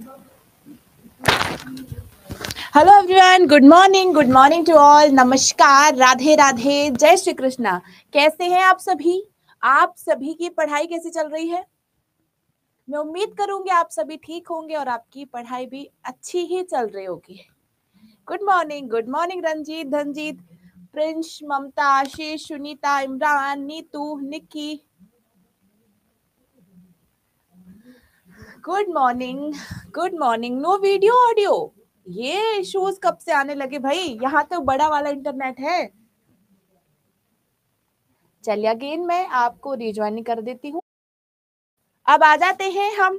Hello everyone, good morning to all, नमस्कार, राधे राधे, जय श्री कृष्णा। कैसे हैं आप सभी? आप सभी की पढ़ाई कैसी चल रही है? मैं उम्मीद करूंगी आप सभी ठीक होंगे और आपकी पढ़ाई भी अच्छी ही चल रही होगी। Good morning Ranjit, Dhanjit, Prince, Mamta, Ashish, Sunita, Imran, Neetu, Nikki. Good morning. No video audio, ये इश्यूज कब से आने लगे भाई? यहाँ तो बड़ा वाला इंटरनेट है। चलिए अगेन मैं आपको रिज्वाइनिंग कर देती हूँ। अब आ जाते हैं हम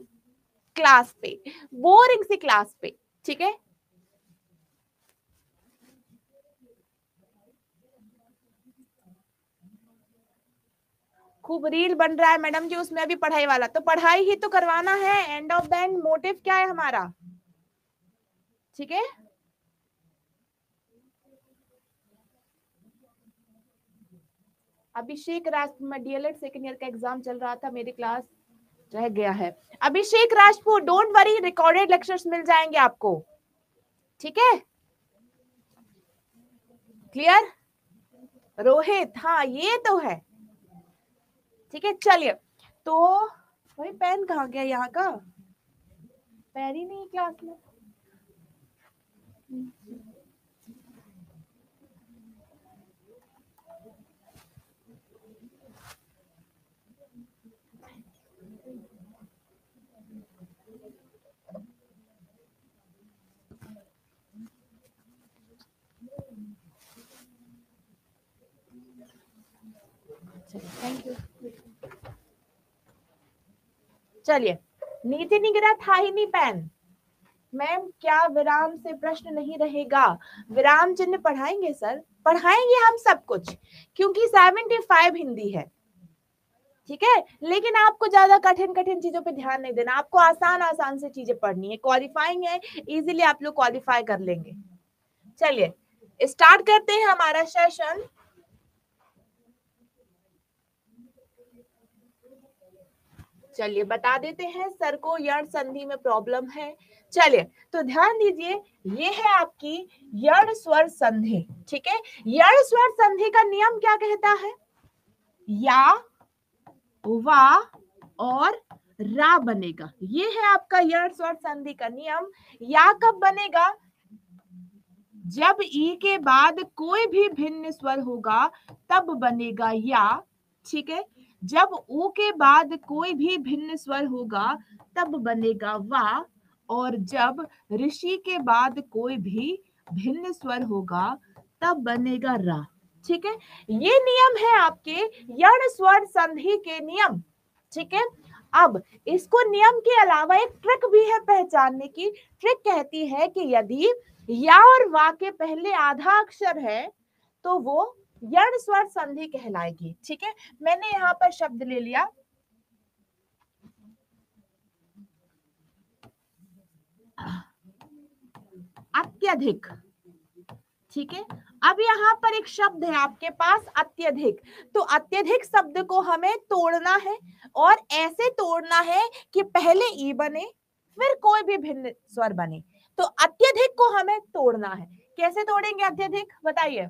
क्लास पे, बोरिंग सी क्लास पे, ठीक है। खूब रील बन रहा है मैडम जी, उसमें अभी पढ़ाई वाला, तो पढ़ाई ही तो करवाना है। End of the end motive क्या है हमारा, ठीक है। अभिषेक राजपूत, में डीएलएड सेकेंड ईयर का एग्जाम चल रहा था, मेरी क्लास रह गया है। Abhishek Rajput, don't worry, recorded lectures मिल जाएंगे आपको, ठीक है। क्लियर? रोहित, हाँ ये तो है, ठीक है। चलिए, तो भाई पेन कहाँ गया? यहाँ का पेन ही नहीं क्लास में। Thank you. चलिए, नीचे नहीं गिरा, था ही नहीं पेन। मैम क्या विराम से प्रश्न नहीं रहेगा? विराम चिन्ह पढ़ाएंगे सर, पढ़ाएंगे हम सब कुछ, क्योंकि 75 हिंदी है, ठीक है। लेकिन आपको ज्यादा कठिन कठिन चीजों पे ध्यान नहीं देना, आपको आसान आसान से चीजें पढ़नी है। क्वालिफाइंग है, इजीली आप लोग क्वालिफाई कर लेंगे। चलिए स्टार्ट करते हैं हमारा सेशन। चलिए बता देते हैं सर को, यण संधि में प्रॉब्लम है। चलिए तो ध्यान दीजिए, ये है आपकी यण स्वर संधि, ठीक है। यण स्वर संधि का नियम क्या कहता है? या, वा और रा बनेगा, ये है आपका यण स्वर संधि का नियम। या कब बनेगा? जब ई के बाद कोई भी भिन्न स्वर होगा तब बनेगा या, ठीक है। जब ऊ के बाद कोई भी भिन्न स्वर होगा तब बनेगा वा, और जब ऋषि के बाद कोई भी भिन्न स्वर होगा तब बनेगा रा, ठीक है। ये नियम है आपके यण स्वर संधि के नियम, ठीक है। अब इसको नियम के अलावा एक ट्रिक भी है पहचानने की। ट्रिक कहती है कि यदि या और वा के पहले आधा अक्षर है तो वो यण स्वर संधि कहलाएगी, ठीक है। मैंने यहां पर शब्द ले लिया अत्यधिक, ठीक है। अब यहाँ पर एक शब्द है आपके पास अत्यधिक, तो अत्यधिक शब्द को हमें तोड़ना है, और ऐसे तोड़ना है कि पहले ई बने फिर कोई भी भिन्न स्वर बने। तो अत्यधिक को हमें तोड़ना है, कैसे तोड़ेंगे अत्यधिक बताइए?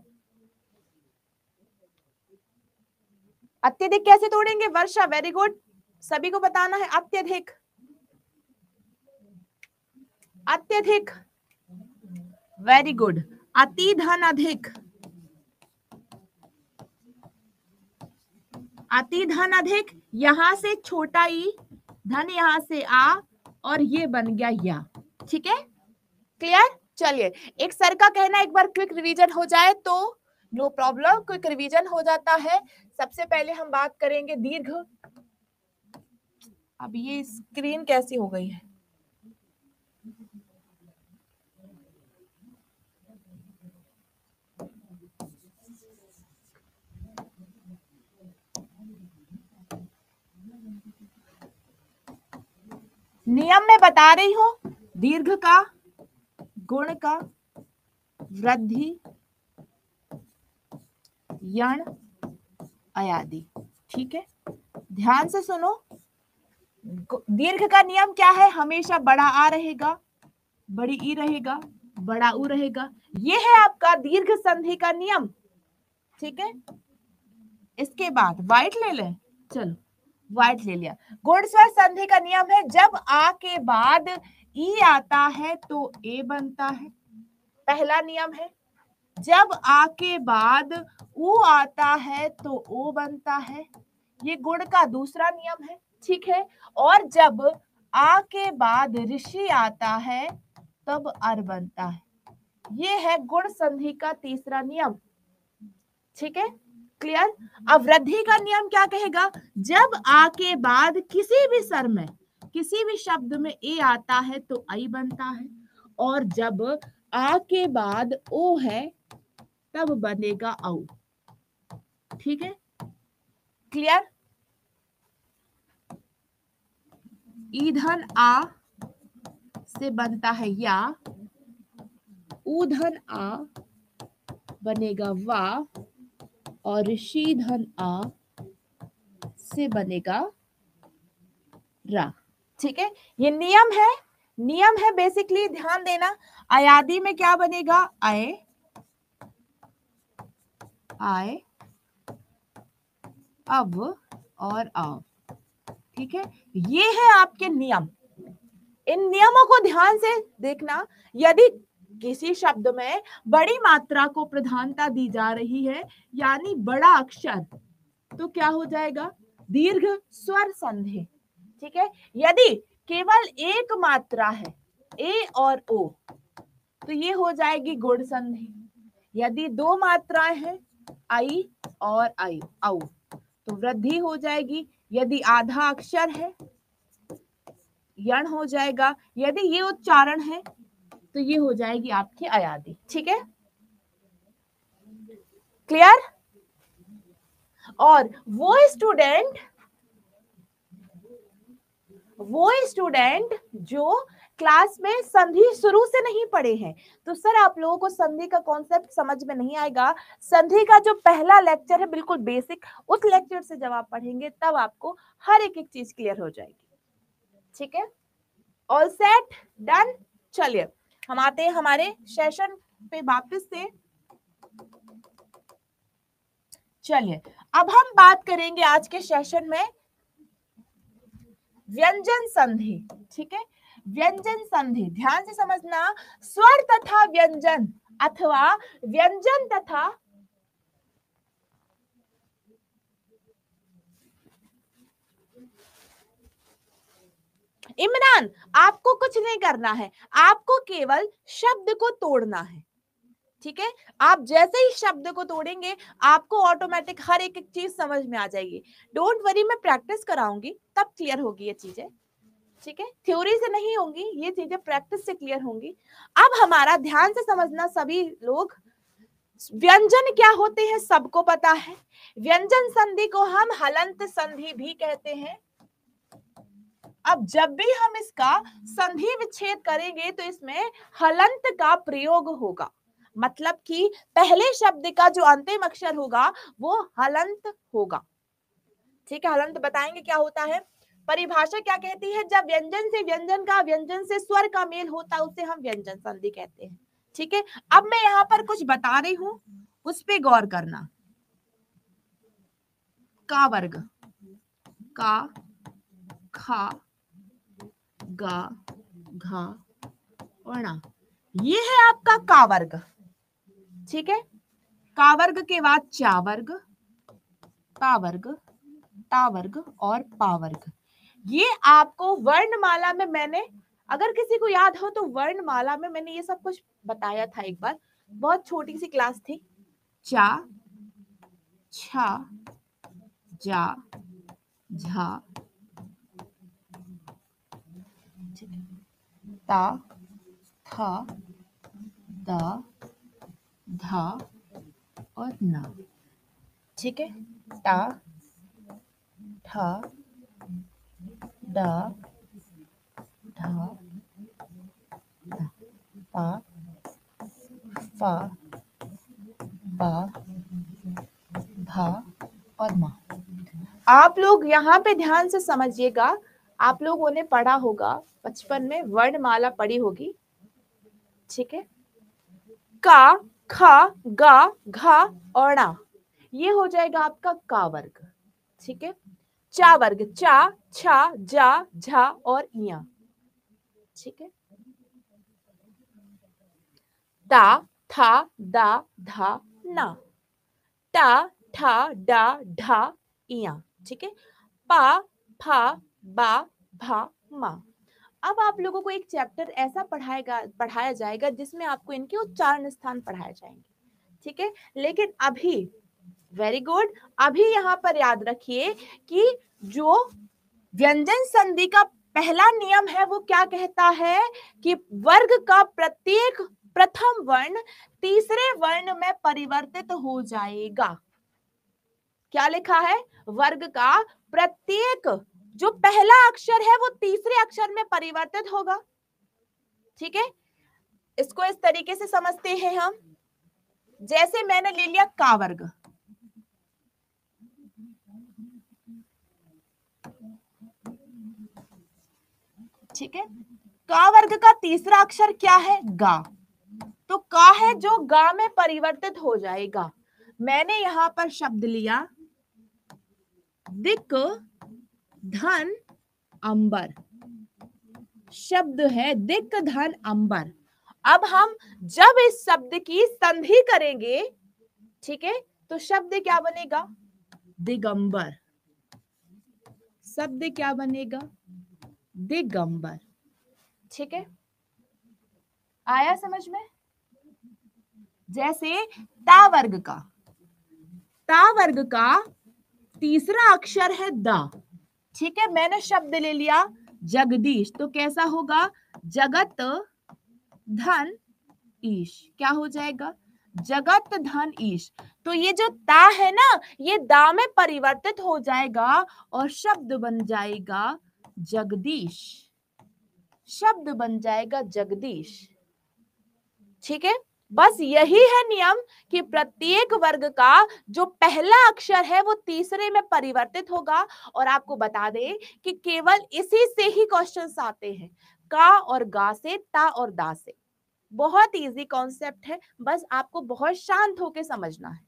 अत्यधिक कैसे तोड़ेंगे? वर्षा, वेरी गुड, सभी को बताना है। अत्यधिक, अत्यधिक, वेरी गुड। अति धन अधिक, अति धन अधिक, यहां से छोटा ई, धन यहां से आ, और ये बन गया या, ठीक है। क्लियर? चलिए, एक सर का कहना एक बार क्विक रिवीजन हो जाए तो नो प्रॉब्लम, क्विक रिवीजन हो जाता है। सबसे पहले हम बात करेंगे दीर्घ। अब ये स्क्रीन कैसी हो गई है? नियम में बता रही हूं, दीर्घ का, गुण का, वृद्धि, यण, अयादि, ठीक है। ध्यान से सुनो, दीर्घ का नियम क्या है? हमेशा बड़ा आ रहेगा, बड़ी ई रहेगा, बड़ा ऊ रहेगा। ये है आपका दीर्घ संधि का नियम। ठीक है, इसके बाद व्हाइट ले लें। चलो व्हाइट ले लिया। गुण स्वर संधि का नियम है, जब आ के बाद ई आता है तो ए बनता है, पहला नियम है। जब आ के बाद ऊ आता है तो ओ बनता है, ये गुण का दूसरा नियम है। ठीक है, और जब आ के बाद ऋषि आता है तब अर बनता है, ये है गुण संधि का तीसरा नियम। ठीक है, क्लियर। अब वृद्धि का नियम क्या कहेगा? जब आ के बाद किसी भी स्वर में, किसी भी शब्द में ए आता है तो आई बनता है, और जब आ के बाद ओ है तब बनेगा औ। ठीक है, क्लियर। ईधन आ से बनता है या, ऊधन आ बनेगा वा, और ऋषिधन आ से बनेगा रा। ठीक है, ये नियम है, नियम है बेसिकली, ध्यान देना। अयादी में क्या बनेगा? आए, आए, अब और आओ। ठीक है, ये है आपके नियम। इन नियमों को ध्यान से देखना। यदि किसी शब्द में बड़ी मात्रा को प्रधानता दी जा रही है, यानी बड़ा अक्षर, तो क्या हो जाएगा? दीर्घ स्वर संधि। ठीक है, यदि केवल एक मात्रा है ए और ओ तो ये हो जाएगी गुण संधि। यदि दो मात्राएं हैं आई और आई औ तो वृद्धि हो जाएगी। यदि आधा अक्षर है यण हो जाएगा। यदि ये उच्चारण है तो ये हो जाएगी आपकी अयादी। ठीक है, क्लियर। और वो स्टूडेंट जो क्लास में संधि शुरू से नहीं पढ़े हैं, तो सर आप लोगों को संधि का कॉन्सेप्ट समझ में नहीं आएगा। संधि का जो पहला लेक्चर है बिल्कुल बेसिक, उस लेक्चर से जब आप पढ़ेंगे तब आपको हर एक चीज क्लियर हो जाएगी। ठीक है, ऑल सेट, डन। चलिए हम आते हैं हमारे सेशन पे वापस से। चलिए अब हम बात करेंगे आज के सेशन में व्यंजन संधि। ठीक है, व्यंजन संधि ध्यान से समझना। स्वर तथा व्यंजन अथवा व्यंजन तथा इमरान, आपको कुछ नहीं करना है, आपको केवल शब्द को तोड़ना है। ठीक है, आप जैसे ही शब्द को तोड़ेंगे आपको ऑटोमेटिक हर एक चीज समझ में आ जाएगी। डोंट वरी, मैं प्रैक्टिस कराऊंगी तब क्लियर होगी ये चीजें। ठीक है, थ्योरी से नहीं होंगी ये चीजें, प्रैक्टिस से क्लियर होंगी। अब हमारा ध्यान से समझना सभी लोग, व्यंजन क्या होते हैं सबको पता है। व्यंजन संधि को हम हलंत संधि भी कहते हैं। अब जब भी हम इसका संधि विच्छेद करेंगे तो इसमें हलंत का प्रयोग होगा, मतलब कि पहले शब्द का जो अंतिम अक्षर होगा वो हलंत होगा। ठीक है, हलंत बताएंगे क्या होता है। परिभाषा क्या कहती है? जब व्यंजन से व्यंजन का, व्यंजन से स्वर का मेल होता है उसे हम व्यंजन संधि कहते हैं। ठीक है, अब मैं यहाँ पर कुछ बता रही हूं, उस पे गौर करना। का वर्ग, का, खा, गा, घा और ना, ये है आपका का वर्ग। ठीक है, का वर्ग के बाद चा वर्ग, ता वर्ग, ता वर्ग और पा वर्ग। ये आपको वर्णमाला में मैंने, अगर किसी को याद हो तो वर्णमाला में मैंने ये सब कुछ बताया था एक बार, बहुत छोटी सी क्लास थी। चा, छा, जा, झा, ता, था, दा, धा और ना। ठीक है, टा, ठा, डा, ढा, धा, पा, फा, बा, भा और मा। आप लोग यहाँ पे ध्यान से समझिएगा, आप लोगों ने पढ़ा होगा बचपन में, वर्णमाला पढ़ी होगी, ठीक है। का, खा, गा, घा और णा, ये हो जाएगा आपका का वर्ग, ठीक है। चा वर्ग, चा, छा, जा, झा और इया, ठीक है। ता, था, दा, धा, ना, टा, ठा, डा, ढा, इया, ठीक है। पा, फा, बा, भा, मा। अब आप लोगों को एक चैप्टर ऐसा पढ़ाया जाएगा जिसमें आपको इनके उच्चारण स्थान पढ़ाए जाएंगे, ठीक है। लेकिन अभी, वेरी गुड, अभी यहाँ पर याद रखिए कि जो व्यंजन संधि का पहला नियम है वो क्या कहता है कि वर्ग का प्रत्येक प्रथम वर्ण तीसरे वर्ण में परिवर्तित हो जाएगा। क्या लिखा है? वर्ग का प्रत्येक जो पहला अक्षर है वो तीसरे अक्षर में परिवर्तित होगा, ठीक है। इसको इस तरीके से समझते हैं हम, जैसे मैंने ले लिया का वर्ग, ठीक है। का वर्ग का तीसरा अक्षर क्या है? गा। तो का है जो गा में परिवर्तित हो जाएगा। मैंने यहां पर शब्द लिया दिक धन अंबर, शब्द है दिक धन अंबर। अब हम जब इस शब्द की संधि करेंगे, ठीक है, तो शब्द क्या बनेगा? दिगंबर। शब्द क्या बनेगा? दिगंबर, ठीक है। आया समझ में? जैसे ता वर्ग का तीसरा अक्षर है दा, ठीक है। मैंने शब्द ले लिया जगदीश, तो कैसा होगा? जगत धन ईश। क्या हो जाएगा? जगत धन ईश। तो ये जो ता है ना, ये दा में परिवर्तित हो जाएगा और शब्द बन जाएगा जगदीश। शब्द बन जाएगा जगदीश, ठीक है। बस यही है नियम कि प्रत्येक वर्ग का जो पहला अक्षर है वो तीसरे में परिवर्तित होगा। और आपको बता दें कि केवल इसी से ही क्वेश्चंस आते हैं, का और गा से, ता और दा से। बहुत इजी कॉन्सेप्ट है, बस आपको बहुत शांत होकर समझना है,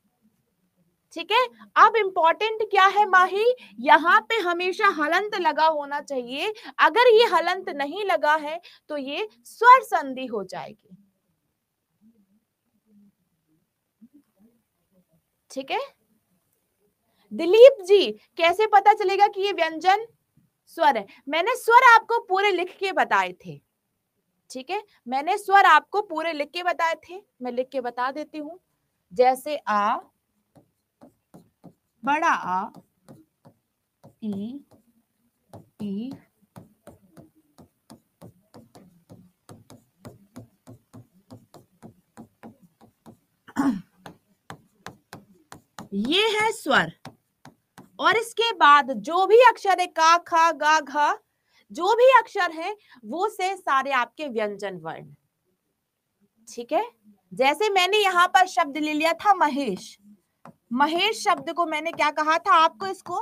ठीक है। अब इंपॉर्टेंट क्या है माही? यहाँ पे हमेशा हलंत लगा होना चाहिए। अगर ये हलंत नहीं लगा है तो ये स्वर संधि हो जाएगी, ठीक है। दिलीप जी, कैसे पता चलेगा कि ये व्यंजन स्वर है? मैंने स्वर आपको पूरे लिख के बताए थे, ठीक है। मैंने स्वर आपको पूरे लिख के बताए थे, मैं लिख के बता देती हूं। जैसे आ, बड़ा आ, ई, ये है स्वर। और इसके बाद जो भी अक्षर है, का, खा, गा, घा, जो भी अक्षर है वो से सारे आपके व्यंजन वर्ण, ठीक है। जैसे मैंने यहां पर शब्द ले लिया था महेश। महेश शब्द को मैंने क्या कहा था? आपको इसको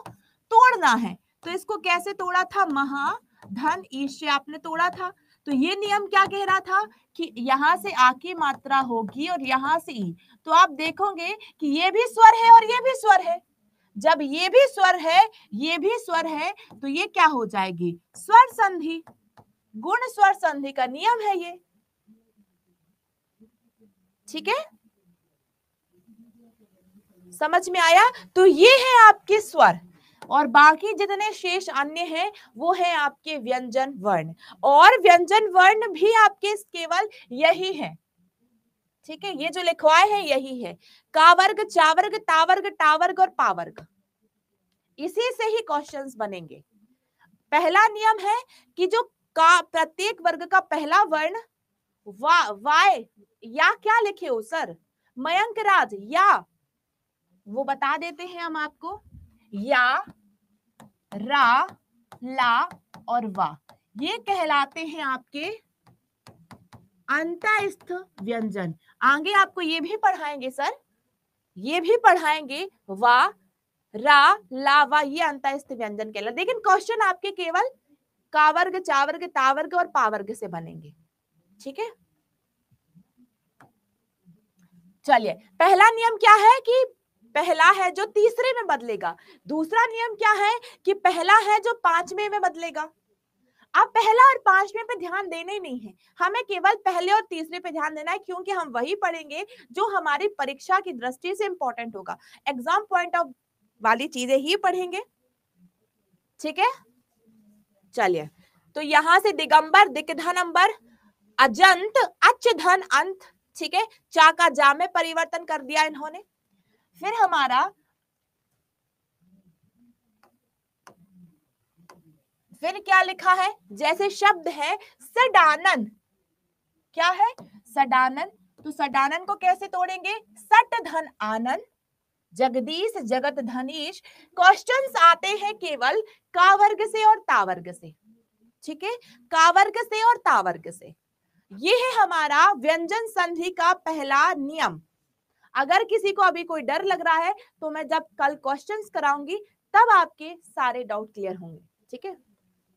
तोड़ना है। तो इसको कैसे तोड़ा था? महा धन ईश से आपने तोड़ा था। तो ये नियम क्या कह रहा था कि यहां से आ की मात्रा होगी और यहां से ई। तो आप देखोगे कि ये भी स्वर है और ये भी स्वर है। जब ये भी स्वर है, ये भी स्वर है, तो ये क्या हो जाएगी? स्वर संधि। गुण स्वर संधि का नियम है ये, ठीक है। समझ में आया? तो ये है आपके स्वर और बाकी जितने शेष अन्य हैं वो है आपके व्यंजन वर्ण। और व्यंजन वर्ण भी आपके केवल यही है, ठीक है। ये जो लिखवाए हैं यही है, का वर्ग, चा वर्ग, ता वर्ग, टा वर्ग और पा वर्ग। इसी से ही क्वेश्चंस बनेंगे। पहला नियम है कि जो का प्रत्येक वर्ग का पहला वर्ण वाय या क्या लिखे हो सर? मयंक राज, या वो बता देते हैं हम आपको, या, रा, ला और वा, ये कहलाते हैं आपके अंतःस्थ व्यंजन। आगे आपको ये भी पढ़ाएंगे सर, ये भी पढ़ाएंगे। वा, रा, ला, वा, ये अंतःस्थ व्यंजन कहलाते। लेकिन क्वेश्चन आपके केवल कावर्ग, चावर्ग, तावर्ग और पावर्ग से बनेंगे। ठीक है, चलिए पहला नियम क्या है कि पहला है जो तीसरे में बदलेगा। दूसरा नियम क्या है कि पहला है जो पांचवें में बदलेगा। अब पहला और पांचवें पे ध्यान देने ही नहीं है, हमें केवल पहले और तीसरे पे ध्यान देना है, क्योंकि हम वही पढ़ेंगे जो हमारी परीक्षा की दृष्टि से इंपॉर्टेंट होगा, एग्जाम पॉइंट ऑफ वाली चीजें ही पढ़ेंगे। ठीक है, चलिए तो यहां से दिगंबर, दिक्धनंबर, अजंत, अच धन अंत। ठीक है, चा का जा में परिवर्तन कर दिया इन्होंने। फिर हमारा फिर क्या लिखा है, जैसे शब्द है सडानन, क्या है सडानन, तो सडानन को कैसे तोड़ेंगे, सट धन आनंद, जगदीश, जगत धनीश। क्वेश्चंस आते हैं केवल का वर्ग से और ता वर्ग से। ठीक है, का वर्ग से और ता वर्ग से। ये है हमारा व्यंजन संधि का पहला नियम। अगर किसी को अभी कोई डर लग रहा है तो मैं जब कल क्वेश्चंस कराऊंगी तब आपके सारे डाउट क्लियर होंगे। ठीक है,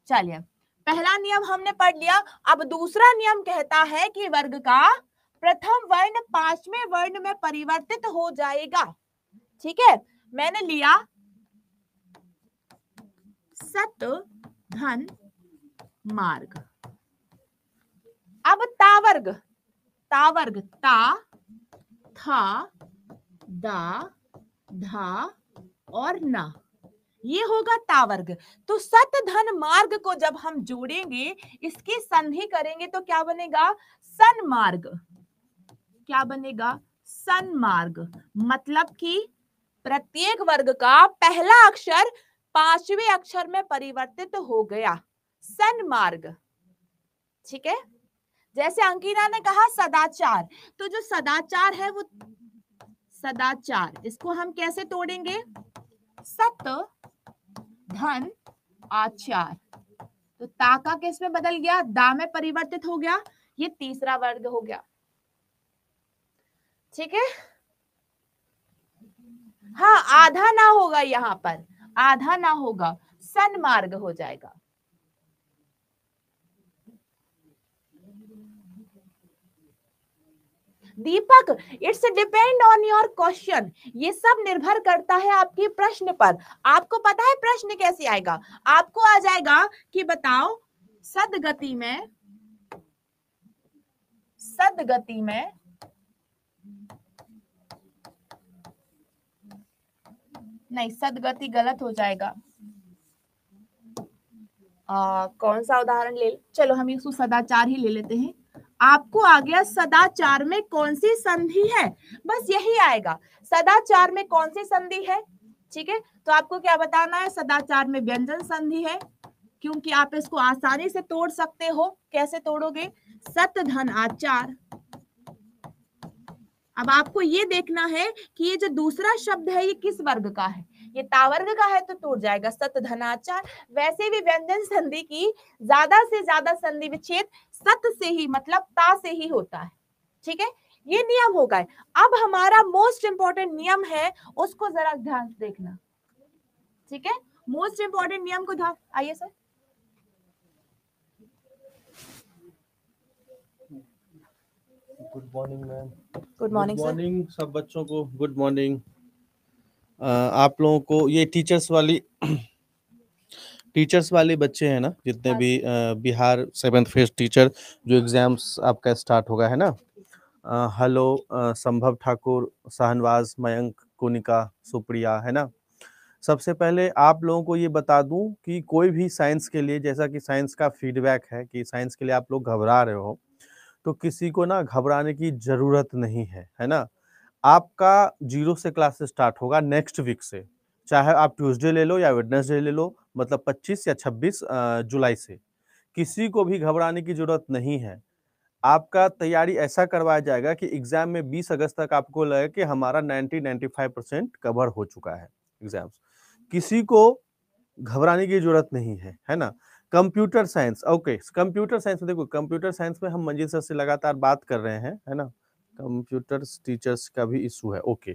चलिए पहला नियम हमने पढ़ लिया। अब दूसरा नियम कहता है कि वर्ग का प्रथम वर्ण पांचवें वर्ण में परिवर्तित हो जाएगा। ठीक है, मैंने लिया सत धन मार्ग। अब तावर्ग, तावर्ग ता, था, दा, धा और ना, ये होगा तावर्ग। तो सत धन मार्ग को जब हम जोड़ेंगे, इसकी संधि करेंगे तो क्या बनेगा, सन्मार्ग। क्या बनेगा, सन्मार्ग। मतलब कि प्रत्येक वर्ग का पहला अक्षर पांचवें अक्षर में परिवर्तित हो गया, सन्मार्ग। ठीक है, जैसे अंकिता ने कहा सदाचार, तो जो सदाचार है वो सदाचार, इसको हम कैसे तोड़ेंगे, सत धन आचार। तो ता का किस में बदल गया, दा में परिवर्तित हो गया, ये तीसरा वर्ग हो गया। ठीक है, हाँ आधा ना होगा, यहां पर आधा ना होगा, सन्मार्ग हो जाएगा। Deepak, it's depend on your question, ये सब निर्भर करता है आपके प्रश्न पर। आपको पता है प्रश्न कैसे आएगा, आपको आ जाएगा कि बताओ सदगति में, सदगति में नहीं, सदगति गलत हो जाएगा। कौन सा उदाहरण ले, चलो हम इसको सदाचार ही ले लेते हैं। आपको आ गया सदाचार में कौन सी संधि है, बस यही आएगा, सदाचार में कौन सी संधि है। ठीक है, तो आपको क्या बताना है, सदाचार में व्यंजन संधि है, क्योंकि आप इसको आसानी से तोड़ सकते हो। कैसे तोड़ोगे, सत धन आचार। अब आपको ये देखना है कि ये जो दूसरा शब्द है ये किस वर्ग का है, ये तावर्ग का है तो टूट जाएगा, सत धनाचार। वैसे भी व्यंजन संधि की ज्यादा से ज्यादा संधि विच्छेद सत से ही, मतलब ता से ही होता है। ठीक है, ये नियम होगा। अब हमारा मोस्ट इंपॉर्टेंट नियम है, उसको जरा ध्यान से देखना। ठीक है, मोस्ट इंपॉर्टेंट नियम को ध्यान, आइए sir. Good morning ma'am. Good morning sir. Morning सब बच्चों को, गुड मॉर्निंग। आप लोगों को ये टीचर्स वाले बच्चे हैं ना, जितने भी बिहार 7th फेज टीचर जो एग्जाम्स आपका स्टार्ट होगा है ना, हेलो संभव ठाकुर, शाहनवाज, मयंक, कोनिका, सुप्रिया, है ना। सबसे पहले आप लोगों को ये बता दूं कि कोई भी साइंस के लिए, जैसा कि साइंस का फीडबैक है कि साइंस के लिए आप लोग घबरा रहे हो, तो किसी को ना घबराने की जरूरत नहीं है ना। आपका 0 से क्लास स्टार्ट होगा नेक्स्ट वीक से, चाहे आप ट्यूसडे ले लो या वेडनेसडे ले लो, मतलब 25 या 26 जुलाई से। किसी को भी घबराने की जरूरत नहीं है। आपका तैयारी ऐसा करवाया जाएगा कि एग्जाम में 20 अगस्त तक आपको लगे कि हमारा 90-95% कवर हो चुका है एग्जाम्स। किसी को घबराने की जरूरत नहीं है ना। Computer science, okay, computer science में देखो, कंप्यूटर साइंस में हम मंजिल सर से लगातार बात कर रहे हैं, है ना। कंप्यूटर टीचर्स का भी इशू है, ओके।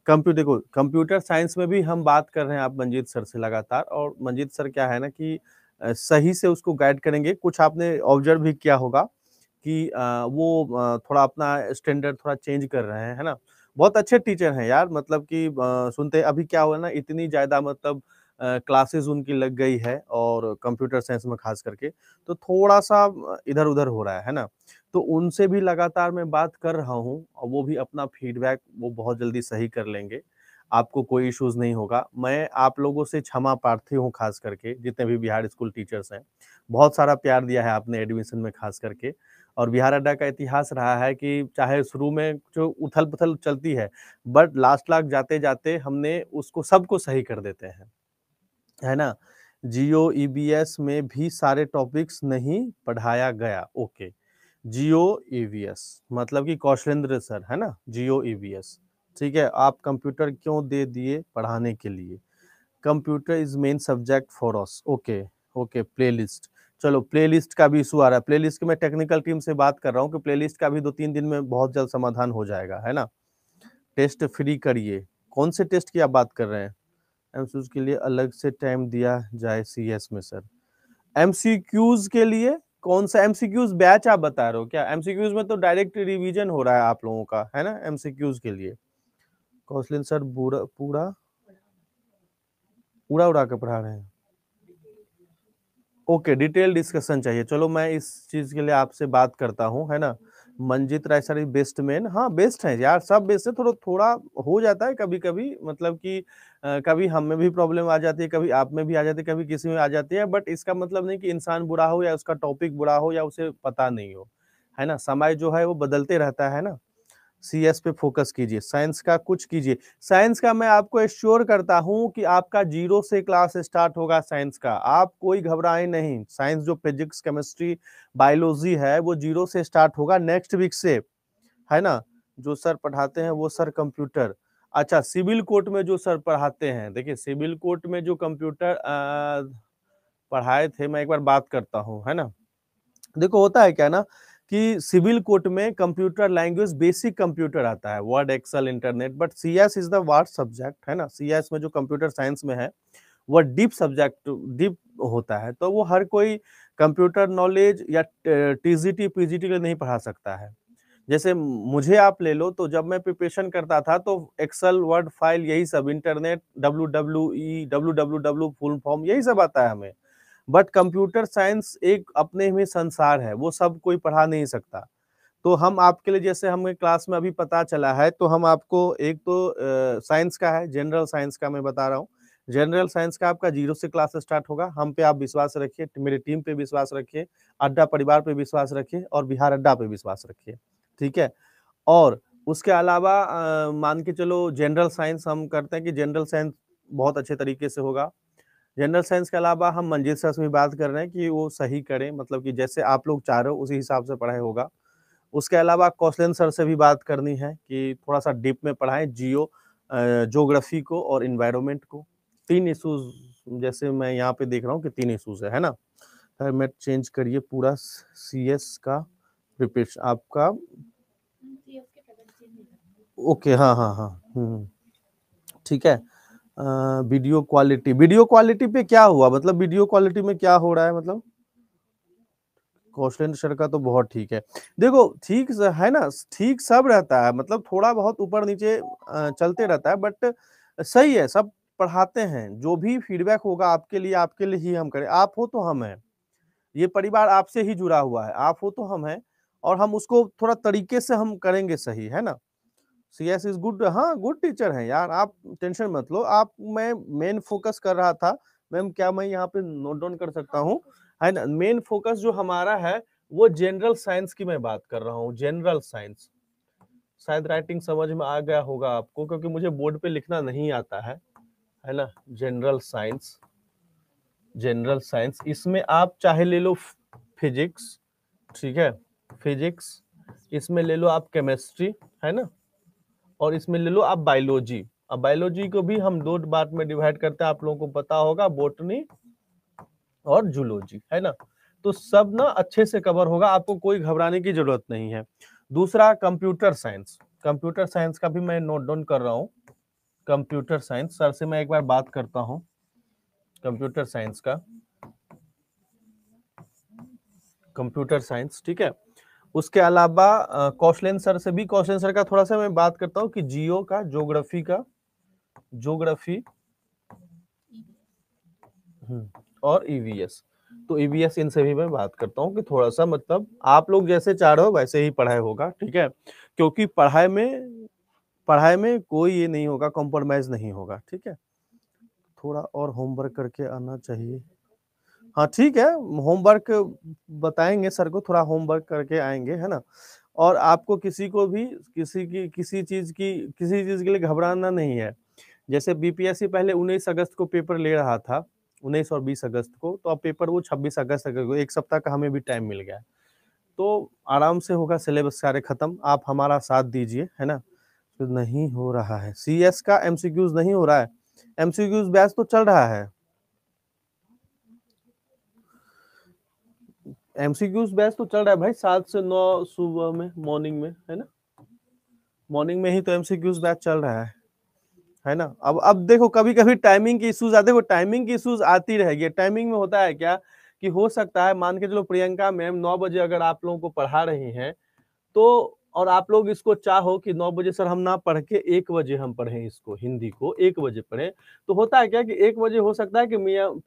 देखो कंप्यूटर साइंस में भी हम बात कर रहे हैं आप मंजीत सर से लगातार, और मंजीत सर क्या है ना कि सही से उसको गाइड करेंगे। कुछ आपने ऑब्जर्व भी किया होगा कि वो थोड़ा अपना स्टैंडर्ड थोड़ा चेंज कर रहे हैं, है ना? बहुत अच्छे टीचर हैं यार, मतलब कि सुनते अभी क्या हुआ ना, इतनी ज़्यादा मतलब क्लासेस उनकी लग गई है और कंप्यूटर साइंस में खास करके, तो थोड़ा-सा इधर-उधर हो रहा है ना? तो उनसे भी लगातार मैं बात कर रहा हूँ और वो भी अपना फीडबैक वो बहुत जल्दी सही कर लेंगे। आपको कोई इश्यूज़ नहीं होगा। मैं आप लोगों से क्षमा प्रार्थी हूँ खास करके, जितने भी बिहार स्कूल टीचर्स हैं। बहुत सारा प्यार दिया है आपने एडमिशन में खास करके, और बिहार अड्डा का इतिहास रहा है कि चाहे शुरू में जो उथल-पुथल चलती है, बट लास्ट जाते-जाते हमने उसको सबको सही कर देते हैं। है ना? जियो ईवीएस में भी सारे टॉपिक्स नहीं पढ़ाया गया, ओके। जियो ईवीएस मतलब कि कौशलेंद्र सर, है ना? जियो ईवीएस, ठीक है? आप कंप्यूटर क्यों दे दिए पढ़ाने के लिए? Computer is main subject for us, okay, okay, playlist. चलो प्लेलिस्ट का भी इश्यू आ रहा है, प्लेलिस्ट की मैं टेक्निकल टीम से बात कर रहा हूँ कि प्लेलिस्ट का भी 2-3 दिन में बहुत जल्द समाधान हो जाएगा, है ना? टेस्ट फ्री करिए, कौन से टेस्ट की आप बात कर रहे हैं? एमसीक्यूज़ के लिए अलग से टाइम दिया जाए सीएस में सर। एमसीक्यूज़ के लिए कौन-सा एमसीक्यूज़ बैच आप बता रहे हो क्या? एमसीक्यूज़ में तो डायरेक्ट रिवीजन हो रहा है आप लोगों का, है ना? एमसीक्यूज़ के लिए। कौशलेंद्र सर पूरा उड़ा-उड़ा के पढ़ा रहे हैं। ओके, डिटेल डिस्कशन चाहिए। चलो मैं इस चीज़ के लिए आपसे बात करता हूँ, है ना? मंजीत राय सर इज़ बेस्ट मैन, हाँ, बेस्ट हैं यार, सब बेस्ट है, थोड़ा हो जाता है कभी-कभी, मतलब कि कभी हम में भी प्रॉब्लम आ जाती है, कभी आप में भी आ जाती है, कभी किसी में आ जाती है, बट इसका मतलब नहीं कि इंसान बुरा हो या उसका टॉपिक बुरा हो या उसे पता नहीं हो, है ना? समय जो है वो बदलते रहता है ना? सीएस पे फोकस कीजिए, साइंस का कुछ कीजिए। साइंस का मैं आपको एश्योर करता हूँ कि आपका 0 से क्लास स्टार्ट होगा साइंस का। आप कोई घबराएँ नहीं। साइंस जो फिजिक्स, केमिस्ट्री, बायोलॉजी है वो 0 से स्टार्ट होगा नेक्स्ट वीक से, है ना? जो सर पढ़ाते हैं वो सर कंप्यूटर। अच्छा, सिविल कोर्ट में जो सर पढ़ाते हैं, देखिए सिविल कोर्ट में जो कंप्यूटर पढ़ाए थे, मैं एक बार बात करता हूँ, है ना? देखो होता है क्या ना कि सिविल कोर्ट में कंप्यूटर लैंग्वेज बेसिक कंप्यूटर आता है, word, excel, internet, but CS is the vast subject, है ना? सीएस में जो कंप्यूटर साइंस में है वो डीप सब्जेक्ट, डीप होता है, तो वो हर कोई कंप्यूटर नॉलेज या टीजीटी पीजीटी के लिए नहीं पढ़ा सकता है। जैसे मुझे आप ले लो, तो जब मैं प्रिपरेशन करता था तो एक्सेल, वर्ड फाइल, यही सब, इंटरनेट, डब्ल्यूडब्ल्यूई, डब्ल्यूडब्ल्यूडब्ल्यू फुल फॉर्म, यही सब आता है हमें। बट कंप्यूटर साइंस एक अपने में संसार है, वो सब कोई पढ़ा नहीं सकता। तो हम आपके लिए, जैसे हमें क्लास में अभी पता चला है, तो हम आपको एक तो साइंस का है, जनरल साइंस का मैं बता रहा हूँ। जनरल साइंस का आपका 0 से क्लास स्टार्ट होगा। हम पे आप विश्वास रखिए, मेरी टीम पे विश्वास रखिए, अड्डा परिवार पे विश्वास रखिए और बिहार अड्डा पे विश्वास रखिए, ठीक है? और उसके अलावा मान के चलो जनरल साइंस हम करते हैं कि जनरल साइंस बहुत अच्छे तरीके से होगा। जनरल साइंस के अलावा हम मंजीत सर से भी बात कर रहे हैं कि वो सही करें, मतलब कि जैसे आप लोग चाह रहे हो उसी हिसाब से पढ़ाई होगा। उसके अलावा कौशलेंद्र सर से भी बात करनी है कि थोड़ा-सा डीप में पढ़ाएँ ज्योग्राफी को और एनवायरनमेंट को। 3 इश्यूज़ जैसे मैं यहाँ पे देख रहा हूँ कि 3 इश्यूज़ है ना? फॉर्मेट चेंज करिए पूरा सीएस का प्रिपरेशन आपका। ओके, हाँ, हाँ, हाँ। ठीक है। वीडियो क्वालिटी पे क्या हुआ? मतलब वीडियो क्वालिटी में क्या हो रहा है मतलब? कौशलेंद्र सर का तो बहुत ठीक है। देखो ठीक है ना, ठीक सब रहता है, मतलब थोड़ा बहुत ऊपर-नीचे चलते रहता है, बट सही है, सब पढ़ाते हैं। जो भी फीडबैक होगा आपके लिए ही हम करें। आप हो तो हम हैं। ये परिवार आपसे ही जुड़ा हुआ है। आप हो तो हम हैं, और हम उसको थोड़ा तरीके से हम करेंगे सही, है ना? सीएस इज़ गुड, हाँ, गुड टीचर हैं यार, आप टेंशन मत लो। आप मैं मेन फ़ोकस कर रहा था। मैम क्या मैं यहाँ पे नोट डाउन कर सकता हूँ? है ना? मेन फ़ोकस जो हमारा है वो जनरल साइंस की मैं बात कर रहा हूँ, जनरल साइंस। शायद राइटिंग समझ में आ गया होगा आपको, क्योंकि मुझे बोर्ड पे लिखना नहीं आता है ना? जनरल साइंस, जनरल साइंस, इसमें आप चाहे ले लो फिजिक्स, ठीक है? फिजिक्स, इसमें ले लो आप केमिस्ट्री, है ना? और इसमें ले लो आप बायोलॉजी। अब बायोलॉजी को भी हम 2 पार्ट में डिवाइड करते हैं, आप लोगों को पता होगा, बॉटनी और जूलॉजी, है ना? तो सब ना अच्छे से कवर होगा, आपको कोई घबराने की जरूरत नहीं है। दूसरा कंप्यूटर साइंस, कंप्यूटर साइंस का भी मैं नोट डाउन कर रहा हूँ। कंप्यूटर साइंस सर से मैं एक बार बात करता हूँ कंप्यूटर साइंस का। कंप्यूटर साइंस, ठीक है। उसके अलावा कौशलेंद्र सर से भी, कौशलेंद्र सर का थोड़ा सा मैं बात करता हूँ कि जियो का ज्योग्राफी और ईवीएस, तो ईवीएस इनसे भी मैं बात करता हूँ कि थोड़ा सा मतलब आप लोग जैसे चाह रहे हो वैसे ही पढ़ाई होगा, ठीक है। क्योंकि पढ़ाई में कोई ये नहीं होगा, कॉम्प्रोमाइज नहीं होगा, ठीक है। थोड़ा और होमवर्क करके आना चाहिए। हाँ ठीक है, होमवर्क बताएंगे सर को, थोड़ा होमवर्क करके आएंगे, है ना। और आपको किसी को भी किसी चीज के लिए घबराना नहीं है। जैसे बीपीएससी पहले 19 अगस्त को पेपर ले रहा था, 19 और 20 अगस्त को, तो अब पेपर वो 26 अगस्त तक, एक सप्ताह का हमें भी टाइम मिल गया है। तो आराम से होगा, सिलेबस सारे खत्म, आप हमारा साथ दीजिए, है ना। तो नहीं हो रहा है सीएस का एमसीक्यूज, नहीं हो रहा है एमसीक्यूज, बैच तो चल रहा है, एमसीक्यूज बैच तो चल रहा है भाई, 7 से 9 सुबह में, मॉर्निंग में, है ना। मॉर्निंग में ही तो एमसीक्यूज बैच चल रहा है ना। अब देखो कभी कभी टाइमिंग की इश्यूज आते हैं, टाइमिंग की इश्यूज आती रहेगी। टाइमिंग में होता है क्या कि हो सकता है, मान के चलो प्रियंका मैम 9 बजे अगर आप लोगों को पढ़ा रही हैं, तो और आप लोग इसको चाहो कि 9 बजे सर हम ना पढ़ के 1 बजे हम पढ़ें, इसको हिंदी को 1 बजे पढ़ें, तो होता है क्या कि 1 बजे हो सकता है कि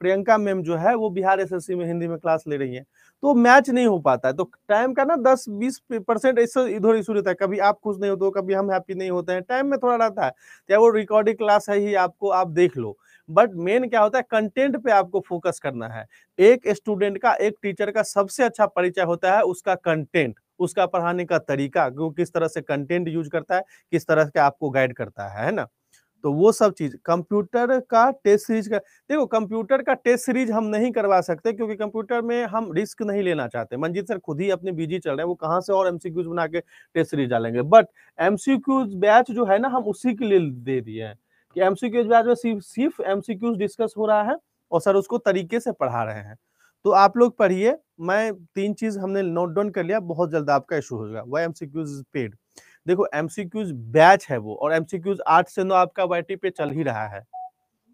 प्रियंका मैम जो है वो बिहार एसएससी में हिंदी में क्लास ले रही है, तो मैच नहीं हो पाता है। तो टाइम का ना 10-20% इससे इधर इशू रहता है, कभी आप खुश नहीं होते हो, कभी हम हैप्पी नहीं होते हैं, टाइम में थोड़ा रहता है। चाहे वो रिकॉर्डिंग क्लास है ही, आपको आप देख लो, बट मेन क्या होता है, कंटेंट पे आपको फोकस करना है। एक स्टूडेंट का, एक टीचर का सबसे अच्छा परिचय होता है उसका कंटेंट, उसका पढ़ाने का तरीका, वो किस तरह से कंटेंट यूज करता है, किस तरह से आपको गाइड करता है ना। तो वो सब चीज, कंप्यूटर का टेस्ट सीरीज का, देखो कंप्यूटर का टेस्ट सीरीज हम नहीं करवा सकते, क्योंकि कंप्यूटर में हम रिस्क नहीं लेना चाहते। मंजीत सर खुद ही अपने बिजी चल रहे हैं, वो कहाँ से और एमसीक्यूज बना के टेस्ट सीरीज डालेंगे। बट एमसीक्यूज बैच जो है ना, हम उसी के लिए दे दिए हैं कि एमसीक्यूज बैच में सिर्फ एमसीक्यूज डिस्कस हो रहा है और सर उसको तरीके से पढ़ा रहे हैं। तो आप लोग पढ़िए, मैं 3 चीज हमने नोट डाउन कर लिया, बहुत जल्द आपका इशू होगा। वह एमसीक्यूज इज पेड, देखो एमसीक्यूज बैच है वो, और एमसीक्यूज 8 से 9 आपका वाईटी पे चल ही रहा है,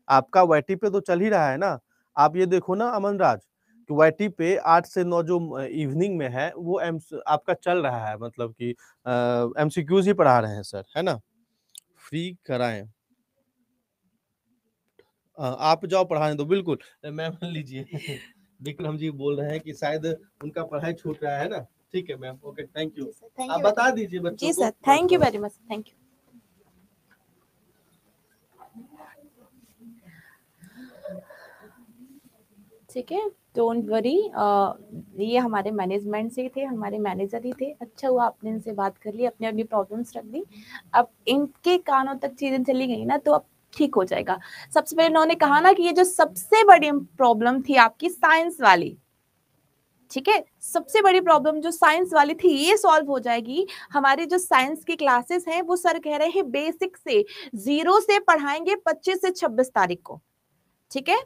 आपका वाईटी पे तो चल ही रहा है ना। आप ये देखो ना अमन राज, कि वाईटी पे 8 से 9 जो इवनिंग में है वो आपका चल रहा है, मतलब कि एमसीक्यूज ही पढ़ा रहे हैं सर, है ना। फ्री कराएं, आप जाओ पढ़ाने दो, बिल्कुल मैम लीजिए। विक्रम जी बोल रहे हैं कि शायद उनका पढ़ाई छूट रहा है ना। ठीक है मैम, ओके, थैंक यू। आप बता दीजिए बच्चों को। जी sir, thank you very much, thank you. ठीक है, डोंट वरी, ये हमारे मैनेजमेंट से थे, हमारे मैनेजर ही थे। अच्छा हुआ आपने इनसे बात कर ली, अपनी अपनी प्रॉब्लम्स रख दी, अब इनके कानों तक चीजें चली गई ना, तो अब ठीक हो जाएगा। सबसे पहले उन्होंने कहा ना कि ये जो सबसे बड़ी प्रॉब्लम थी आपकी साइंस वाली, ठीक है, सबसे बड़ी प्रॉब्लम जो साइंस वाली थी ये सॉल्व हो जाएगी। हमारी जो साइंस की क्लासेस हैं वो सर कह रहे हैं बेसिक से 0 से पढ़ाएंगे 25 से 26 तारीख को, ठीक है,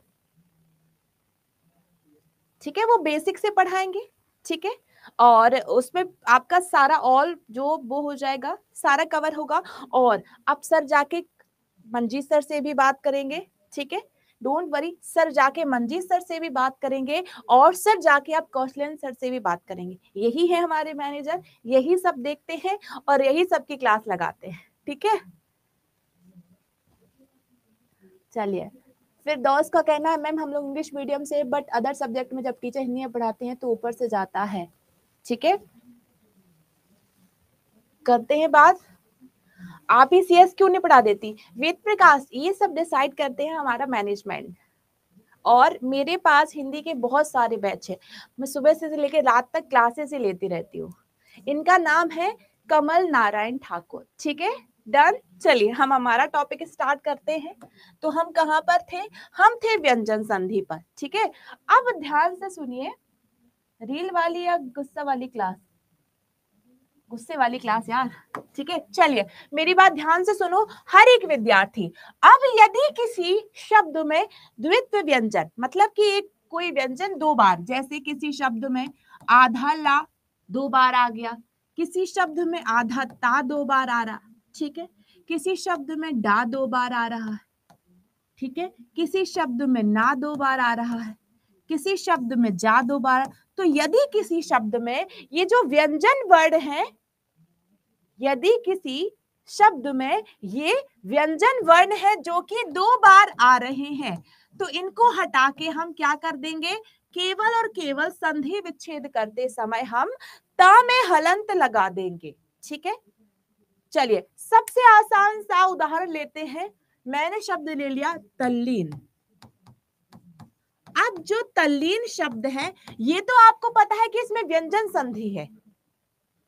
ठीक है, वो बेसिक से पढ़ाएंगे, ठीक है। और उसमें आपका सारा ऑल जो वो हो जाएगा, सारा कवर होगा। और आप सर जाके मंजीत सर से भी बात करेंगे, ठीक है, डोंट वरी, सर जाके मंजीत सर से भी बात करेंगे, और सर जाके आप कौशलेंद्र सर से भी बात करेंगे। यही है हमारे मैनेजर, यही सब देखते हैं और यही सबकी क्लास लगाते हैं, ठीक है। चलिए, फिर दोस्त का कहना है मैम हम लोग इंग्लिश मीडियम से, बट अदर सब्जेक्ट में जब टीचर हिंदी में पढ़ाते हैं तो ऊपर से जाता है, ठीक है। करते हैं बात, आप ही सीएस क्यों नहीं पढ़ा देती वेद प्रकाश, ये सब डिसाइड करते हैं हमारा मैनेजमेंट। और मेरे पास हिंदी के बहुत सारे बैच है, मैं सुबह से लेकर रात तक क्लासेस ही लेती रहती हूँ। इनका नाम है कमल नारायण ठाकुर, ठीक है, डन। चलिए हम हमारा टॉपिक स्टार्ट करते हैं। तो हम कहाँ पर थे, हम थे व्यंजन संधि पर, ठीक है। अब ध्यान से सुनिए, रील वाली या गुस्सा वाली क्लास, गुस्से वाली क्लास यार, ठीक है। चलिए मेरी बात ध्यान से सुनो हर एक विद्यार्थी। अब यदि किसी शब्द में द्वित्व व्यंजन, मतलब कि एक कोई व्यंजन 2 बार, जैसे किसी शब्द में आधा ला 2 बार आ गया, किसी शब्द में आधा ता 2 बार आ रहा, ठीक है, किसी शब्द में डा 2 बार आ रहा है, ठीक है, किसी शब्द में ना 2 बार आ रहा है, किसी शब्द में जा 2 बार, तो यदि किसी शब्द में ये जो व्यंजन वर्ण है, यदि किसी शब्द में ये व्यंजन वर्ण है जो कि 2 बार आ रहे हैं, तो इनको हटा के हम क्या कर देंगे, केवल और केवल संधि विच्छेद करते समय हम ता में हलंत लगा देंगे। ठीक है, चलिए सबसे आसान सा उदाहरण लेते हैं। मैंने शब्द ले लिया तल्लीन। अब जो तल्लीन शब्द है, ये तो आपको पता है कि इसमें व्यंजन संधि है,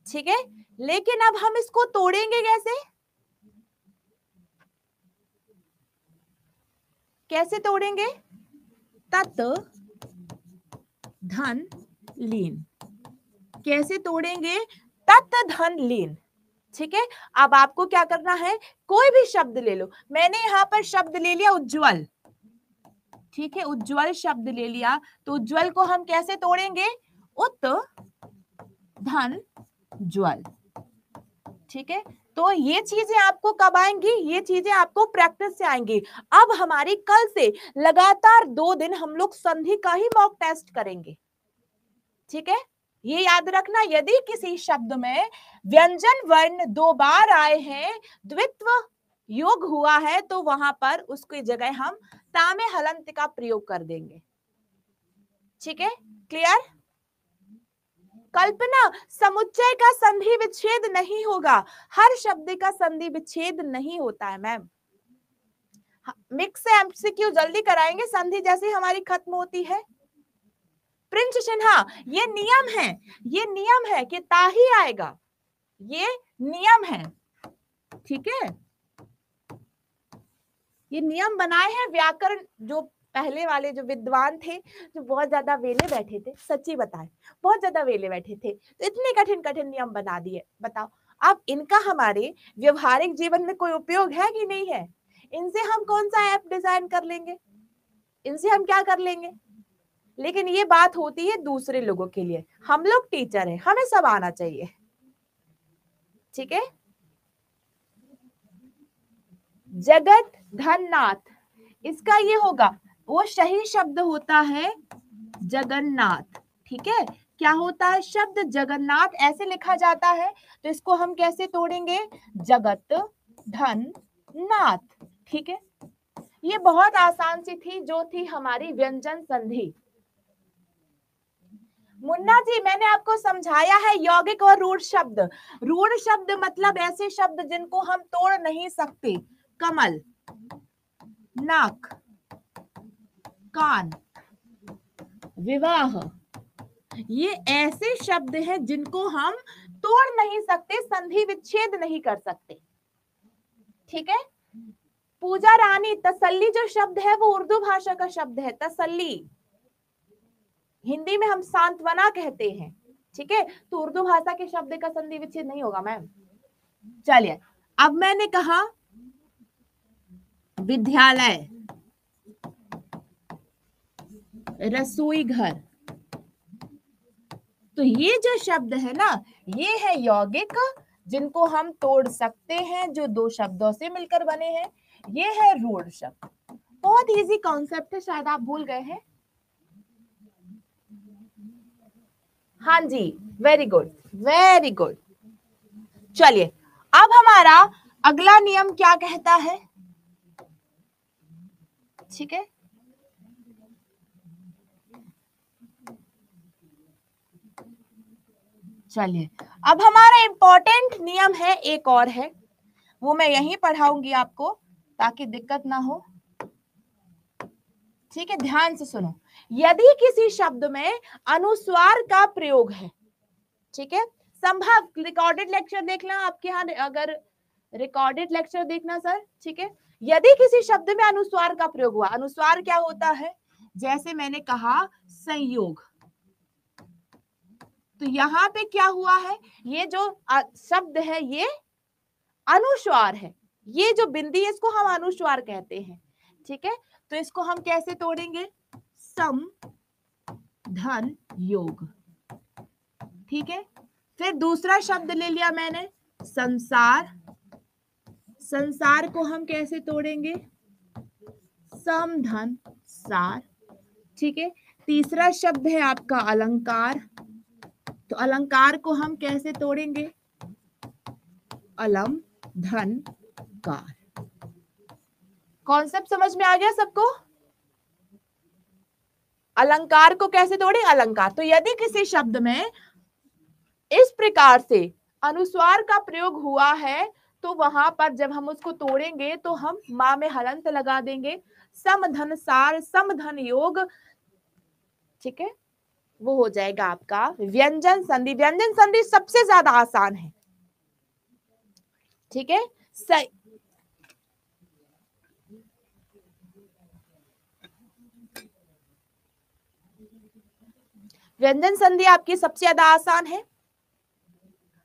ठीक है, लेकिन अब हम इसको तोड़ेंगे कैसे? कैसे तोड़ेंगे? तत् धन लीन। कैसे तोड़ेंगे? तत् धन लीन। ठीक है, अब आपको क्या करना है, कोई भी शब्द ले लो। मैंने यहां पर शब्द ले लिया उज्ज्वल। ठीक है, उज्ज्वल शब्द ले लिया, तो उज्ज्वल को हम कैसे तोड़ेंगे? उत धन ज्वल। ठीक है, तो ये चीजें आपको कब आएंगी? ये चीजें आपको प्रैक्टिस से आएंगी। अब हमारी कल से लगातार 2 दिन हम लोग संधि का ही मॉक टेस्ट करेंगे। ठीक है, ये याद रखना, यदि किसी शब्द में व्यंजन वर्ण 2 बार आए हैं, द्वित्व योग हुआ है, तो वहां पर उसकी जगह हम ता में हलंत का प्रयोग कर देंगे। ठीक है, क्लियर? कल्पना, समुच्चय का संधि विच्छेद नहीं होगा, हर शब्द का संधि विच्छेद नहीं होता है मैम। मिक्स से एमसीक्यू जल्दी कराएंगे, संधि जैसे हमारी खत्म होती है। प्रिंस सिन्हा, ये नियम है, ये नियम है कि ता ही आएगा, ये नियम है। ठीक है, ये नियम बनाए हैं व्याकरण, जो पहले वाले जो विद्वान थे, जो बहुत ज्यादा वेले बैठे थे, सच्ची बताएं बहुत ज्यादा वेले बैठे थे, तो इतने कठिन कठिन नियम बना दिए। बताओ, अब इनका हमारे व्यवहारिक जीवन में कोई उपयोग है कि नहीं है? इनसे हम कौन सा ऐप डिजाइन कर लेंगे, इनसे हम क्या कर लेंगे? लेकिन ये बात होती है दूसरे लोगों के लिए, हम लोग टीचर हैं, हमें सब आना चाहिए। ठीक है, जगत धननाथ, इसका ये होगा, वो सही शब्द होता है जगन्नाथ। ठीक है, क्या होता है शब्द जगन्नाथ, ऐसे लिखा जाता है, तो इसको हम कैसे तोड़ेंगे? जगत धन नाथ। ठीक है, ये बहुत आसान सी थी, जो थी हमारी व्यंजन संधि। मुन्ना जी, मैंने आपको समझाया है यौगिक और रूढ़ शब्द। रूढ़ शब्द मतलब ऐसे शब्द जिनको हम तोड़ नहीं सकते। कमल, नाक, कान, विवाह, ये ऐसे शब्द हैं जिनको हम तोड़ नहीं सकते, संधि विच्छेद नहीं कर सकते। ठीक है, पूजा रानी, तसल्ली जो शब्द है वो उर्दू भाषा का शब्द है, तसल्ली। हिंदी में हम सांत्वना कहते हैं। ठीक है, तो उर्दू भाषा के शब्द का संधि विच्छेद नहीं होगा मैम। चलिए, अब मैंने कहा विद्यालय, रसोई घर, तो ये जो शब्द है ना, ये है यौगिक, जिनको हम तोड़ सकते हैं, जो 2 शब्दों से मिलकर बने हैं। ये है रूढ़ शब्द। बहुत इजी कॉन्सेप्ट है, शायद आप भूल गए हैं। हाँ जी, वेरी गुड, वेरी गुड। चलिए, अब हमारा अगला नियम क्या कहता है? ठीक है, चलिए, अब हमारा इंपॉर्टेंट नियम है, एक और है, वो मैं यहीं पढ़ाऊंगी आपको ताकि दिक्कत ना हो। ठीक है, ध्यान से सुनो। यदि किसी शब्द में अनुस्वार का प्रयोग है, ठीक है, संभव रिकॉर्डेड लेक्चर देखना आपके यहाँ, अगर रिकॉर्डेड लेक्चर देखना सर। ठीक है, यदि किसी शब्द में अनुस्वार का प्रयोग हुआ, अनुस्वार क्या होता है? जैसे मैंने कहा संयोग, तो यहां पे क्या हुआ है, ये जो शब्द है ये अनुस्वार है, ये जो बिंदी है इसको हम अनुस्वार कहते हैं। ठीक है, तो इसको हम कैसे तोड़ेंगे? सम धन योग। ठीक है, फिर दूसरा शब्द ले लिया मैंने, संसार, संसार को हम कैसे तोड़ेंगे? सम धन सार। ठीक है, तीसरा शब्द है आपका अलंकार। तो अलंकार को हम कैसे तोड़ेंगे? अलम धन कार। कॉन्सेप्ट समझ में आ गया सबको? अलंकार को कैसे तोड़े? अलंकार, तो यदि किसी शब्द में इस प्रकार से अनुस्वार का प्रयोग हुआ है तो वहां पर जब हम उसको तोड़ेंगे तो हम माँ में हलंत लगा देंगे, समधन सार, समधन योग, ठीक है, वो हो जाएगा आपका व्यंजन संधि। व्यंजन संधि सबसे ज्यादा आसान है, ठीक है। सही, व्यंजन संधि आपकी सबसे ज्यादा आसान है।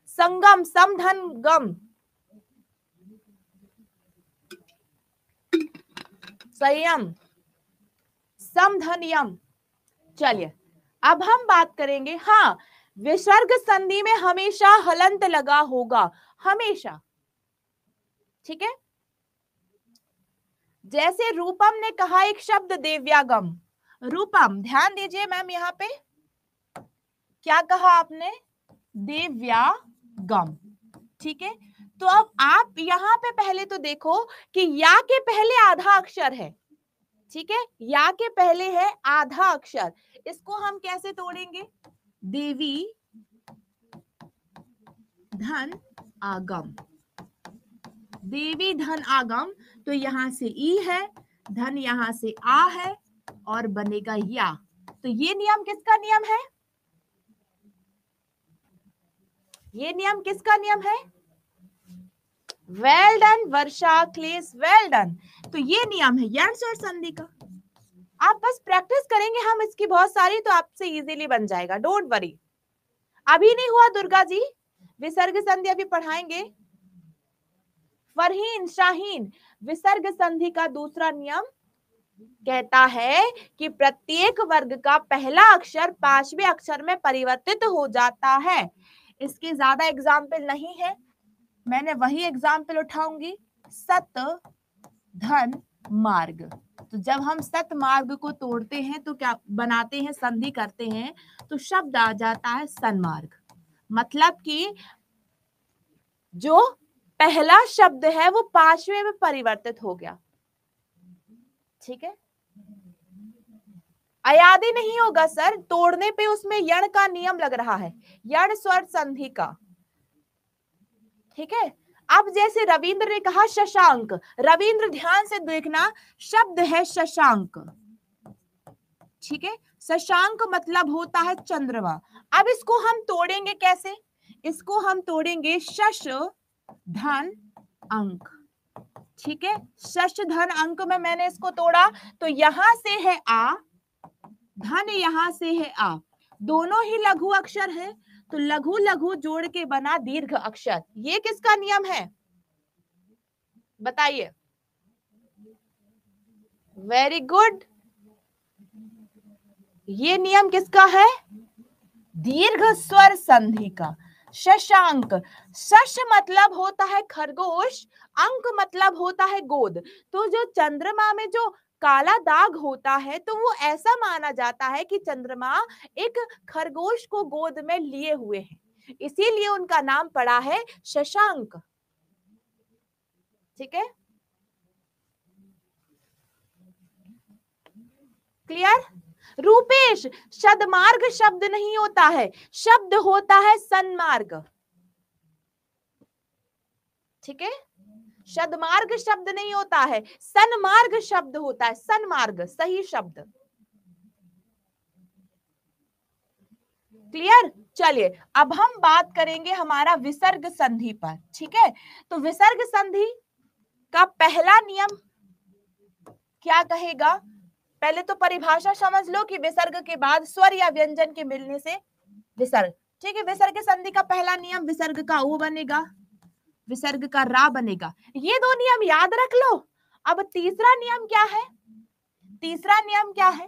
संगम, समधन गम, संयम, समधन यम। चलिए अब हम बात करेंगे, हाँ, विसर्ग संधि में हमेशा हलंत लगा होगा, हमेशा, ठीक है। जैसे रूपम ने कहा एक शब्द देव्यागम, रूपम, ध्यान दीजिए मैम, यहां पे क्या कहा आपने? देव्यागम, ठीक है। तो अब आप यहां पे पहले तो देखो कि या के पहले आधा अक्षर है, ठीक है, या के पहले है आधा अक्षर, इसको हम कैसे तोड़ेंगे? देवी धन आगम, देवी धन आगम, तो यहां से ई है, धन यहां से आ है और बनेगा या। तो ये नियम किसका नियम है? ये नियम किसका नियम है? वेल डन वर्षा, क्लेस, वेल डन। तो ये नियम है यण स्वर संधि का। आप बस प्रैक्टिस करेंगे हम इसकी बहुत सारी, तो आपसे इजीली बन जाएगा, डोंट वरी। अभी नहीं हुआ दुर्गा जी, विसर्ग संधि अभी पढ़ाएंगे। फरहीन, शाहीन, विसर्ग संधि का दूसरा नियम कहता है कि प्रत्येक वर्ग का पहला अक्षर पांचवें अक्षर में परिवर्तित हो जाता है। इसके ज्यादा एग्जाम्पल नहीं है, मैंने वही एग्जाम्पल उठाऊंगी, सत धन मार्ग। तो जब हम सत मार्ग को तोड़ते हैं तो क्या बनाते हैं? संधि करते हैं तो शब्द आ जाता है सन्मार्ग। मतलब कि जो पहला शब्द है वो पांचवें में परिवर्तित हो गया, ठीक है। अयादी नहीं होगा सर, तोड़ने पे उसमें यण का नियम लग रहा है, यण स्वर संधि का, ठीक है। अब जैसे रविंद्र ने कहा शशांक, रविंद्र ध्यान से देखना, शब्द है शशांक, ठीक है। शशांक मतलब होता है चंद्रमा। अब इसको हम तोड़ेंगे कैसे? इसको हम तोड़ेंगे शश धन अंक, ठीक है। शश धन अंक में मैंने इसको तोड़ा, तो यहां से है आ, धन यहां से है आ, दोनों ही लघु अक्षर है, तो लघु लघु जोड़ के बना दीर्घ अक्षर। ये किसका नियम है बताइए? वेरी गुड, ये नियम किसका है? दीर्घ स्वर संधि का। शशांक, शश मतलब होता है खरगोश, अंक मतलब होता है गोद। तो जो चंद्रमा में जो काला दाग होता है तो वो ऐसा माना जाता है कि चंद्रमा एक खरगोश को गोद में लिए हुए है, इसीलिए उनका नाम पड़ा है शशांक, ठीक है। क्लियर? रूपेश, सदमार्ग शब्द नहीं होता है, शब्द होता है सन्मार्ग, ठीक है। सदमार्ग शब्द नहीं होता है, सन्मार्ग शब्द होता है, सन्मार्ग सही शब्द। क्लियर? चलिए अब हम बात करेंगे हमारा विसर्ग संधि पर, ठीक है। तो विसर्ग संधि का पहला नियम क्या कहेगा? पहले तो परिभाषा समझ लो कि विसर्ग के बाद स्वर या व्यंजन के मिलने से विसर्ग, ठीक है। विसर्ग संधि का पहला नियम विसर्ग का ओ बनेगा, विसर्ग का रा बनेगा, ये दो नियम याद रख लो। अब तीसरा नियम क्या है? तीसरा नियम क्या है?